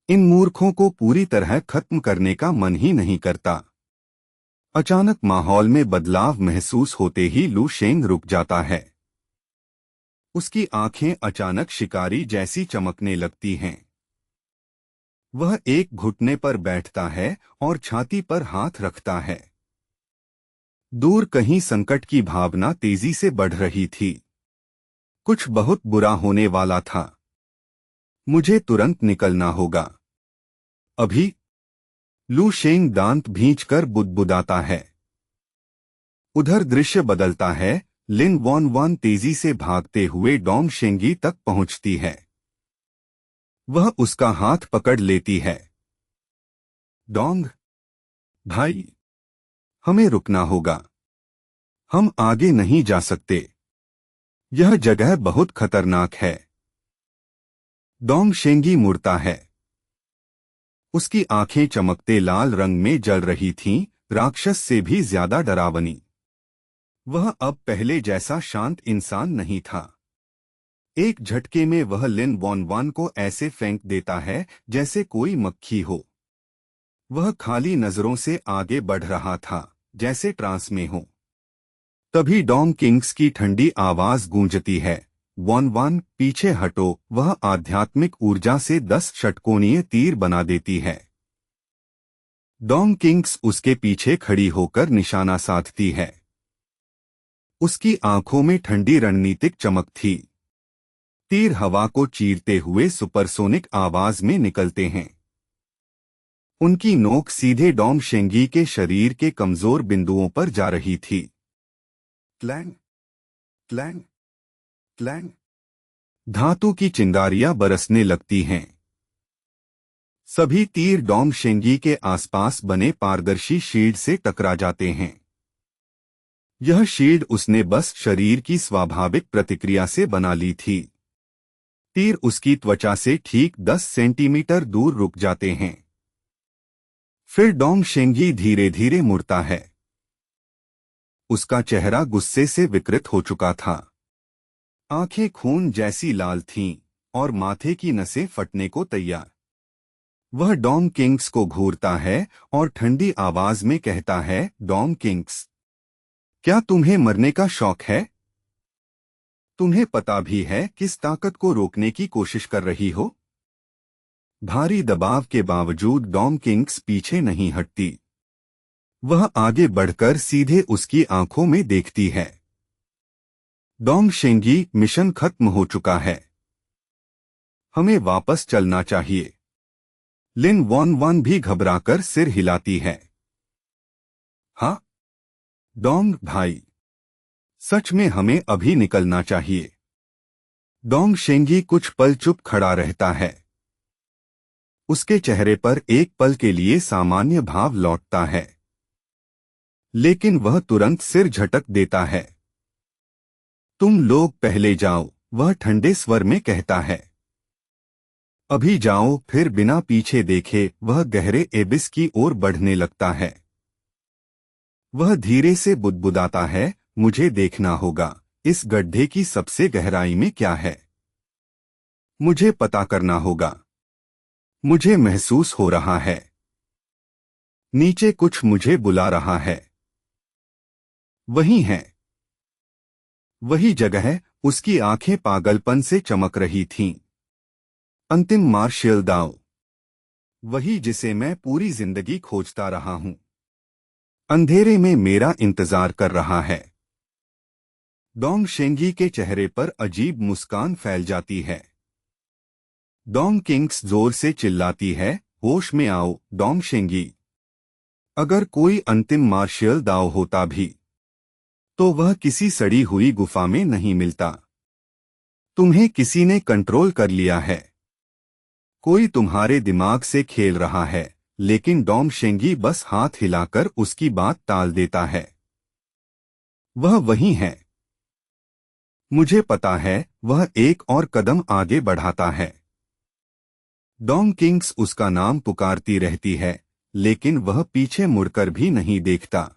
इन मूर्खों को पूरी तरह खत्म करने का मन ही नहीं करता। अचानक माहौल में बदलाव महसूस होते ही लू शेंग रुक जाता है। उसकी आंखें अचानक शिकारी जैसी चमकने लगती हैं। वह एक घुटने पर बैठता है और छाती पर हाथ रखता है। दूर कहीं संकट की भावना तेजी से बढ़ रही थी। कुछ बहुत बुरा होने वाला था। मुझे तुरंत निकलना होगा। अभी। लू शेंग दांत भींचकर बुदबुदाता है। उधर दृश्य बदलता है। लिन वॉन वॉन तेजी से भागते हुए डोंग शेंगी तक पहुंचती है। वह उसका हाथ पकड़ लेती है। डोंग भाई, हमें रुकना होगा। हम आगे नहीं जा सकते। यह जगह बहुत खतरनाक है। डोंग शेंगी मुड़ता है। उसकी आंखें चमकते लाल रंग में जल रही थीं, राक्षस से भी ज्यादा डरावनी। वह अब पहले जैसा शांत इंसान नहीं था। एक झटके में वह लिन वॉन वान को ऐसे फेंक देता है जैसे कोई मक्खी हो। वह खाली नजरों से आगे बढ़ रहा था, जैसे ट्रांस में हो। तभी डोंग किंग्स की ठंडी आवाज गूंजती है, वॉन वान पीछे हटो। वह आध्यात्मिक ऊर्जा से 10 षटकोणीय तीर बना देती है। डोंग किंग्स उसके पीछे खड़ी होकर निशाना साधती है। उसकी आंखों में ठंडी रणनीतिक चमक थी। तीर हवा को चीरते हुए सुपरसोनिक आवाज में निकलते हैं। उनकी नोक सीधे डोंग शेंगी के शरीर के कमजोर बिंदुओं पर जा रही थी। Clang clang clang. धातु की चिंगारियां बरसने लगती हैं। सभी तीर डोंग शेंगी के आसपास बने पारदर्शी शील्ड से टकरा जाते हैं। यह शील्ड उसने बस शरीर की स्वाभाविक प्रतिक्रिया से बना ली थी। तीर उसकी त्वचा से ठीक 10 सेंटीमीटर दूर रुक जाते हैं। फिर डोंग शेंगी धीरे धीरे मुड़ता है। उसका चेहरा गुस्से से विकृत हो चुका था। आंखें खून जैसी लाल थीं और माथे की नसें फटने को तैयार। वह डोंग किंग्स को घूरता है और ठंडी आवाज में कहता है, डोंग किंग्स, क्या तुम्हें मरने का शौक है? तुम्हें पता भी है किस ताकत को रोकने की कोशिश कर रही हो? भारी दबाव के बावजूद डोंग किंग्स पीछे नहीं हटती। वह आगे बढ़कर सीधे उसकी आंखों में देखती है। डोंग शेंगी, मिशन खत्म हो चुका है। हमें वापस चलना चाहिए। लिन वॉन वान भी घबराकर सिर हिलाती है। हाँ डोंग भाई, सच में हमें अभी निकलना चाहिए। डोंग शेंगी कुछ पल चुप खड़ा रहता है। उसके चेहरे पर एक पल के लिए सामान्य भाव लौटता है, लेकिन वह तुरंत सिर झटक देता है। तुम लोग पहले जाओ, वह ठंडे स्वर में कहता है। अभी जाओ। फिर बिना पीछे देखे वह गहरे एबिस की ओर बढ़ने लगता है। वह धीरे से बुदबुदाता है, मुझे देखना होगा इस गड्ढे की सबसे गहराई में क्या है। मुझे पता करना होगा। मुझे महसूस हो रहा है, नीचे कुछ मुझे बुला रहा है। वही है, वही जगह। उसकी आंखें पागलपन से चमक रही थीं। अंतिम मार्शियल दाव, वही जिसे मैं पूरी जिंदगी खोजता रहा हूं। अंधेरे में मेरा इंतजार कर रहा है। डोंग शेंगी के चेहरे पर अजीब मुस्कान फैल जाती है। डोंग किंग्स जोर से चिल्लाती है, होश में आओ डोंग शेंगी। अगर कोई अंतिम मार्शियल दाव होता भी तो वह किसी सड़ी हुई गुफा में नहीं मिलता। तुम्हें किसी ने कंट्रोल कर लिया है। कोई तुम्हारे दिमाग से खेल रहा है। लेकिन डोंग शेंगी बस हाथ हिलाकर उसकी बात टाल देता है। वह वही है। मुझे पता है। वह एक और कदम आगे बढ़ाता है। डोंग किंग्स उसका नाम पुकारती रहती है, लेकिन वह पीछे मुड़कर भी नहीं देखता।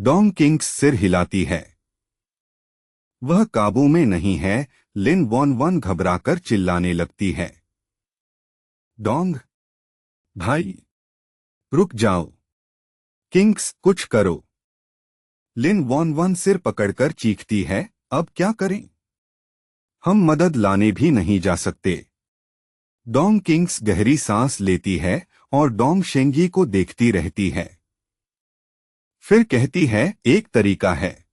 डोंग किंग्स सिर हिलाती है। वह काबू में नहीं है। लिन वॉन वन घबराकर चिल्लाने लगती है। डोंग भाई, रुक जाओ। किंग्स, कुछ करो। लिन वॉन वन सिर पकड़कर चीखती है, अब क्या करें? हम मदद लाने भी नहीं जा सकते। डोंग किंग्स गहरी सांस लेती है और डोंग शेंगी को देखती रहती है। फिर कहती है, एक तरीका है।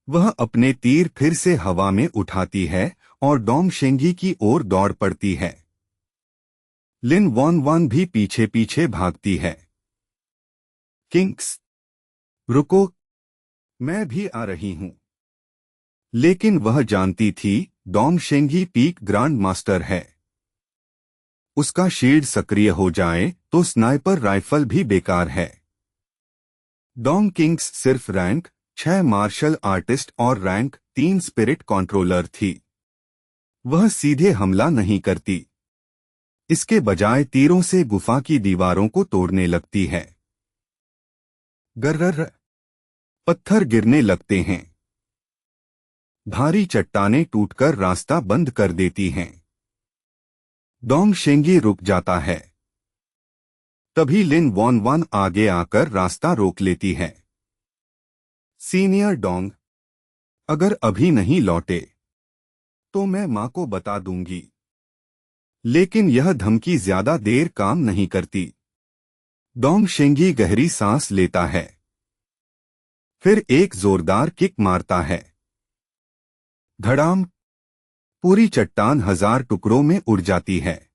वह अपने तीर फिर से हवा में उठाती है और डोंग शेंगी की ओर दौड़ पड़ती है। लिन वॉन वन भी पीछे पीछे भागती है। किंग्स, रुको, मैं भी आ रही हूं। लेकिन वह जानती थी, डोंग शेंगी पीक ग्रांड मास्टर है। उसका शील्ड सक्रिय हो जाए तो स्नाइपर राइफल भी बेकार है। डोंग किंग्स सिर्फ रैंक 6 मार्शल आर्टिस्ट और रैंक 3 स्पिरिट कंट्रोलर थी। वह सीधे हमला नहीं करती। इसके बजाय तीरों से गुफा की दीवारों को तोड़ने लगती है। गर्र, पत्थर गिरने लगते हैं। भारी चट्टानें टूटकर रास्ता बंद कर देती हैं। डोंग शेंगी रुक जाता है। तभी लिन वॉन वन आगे आकर रास्ता रोक लेती है। सीनियर डोंग, अगर अभी नहीं लौटे तो मैं मां को बता दूंगी। लेकिन यह धमकी ज्यादा देर काम नहीं करती। डोंग शेंगी गहरी सांस लेता है। फिर एक जोरदार किक मारता है। धड़ाम! पूरी चट्टान 1000 टुकड़ों में उड़ जाती है।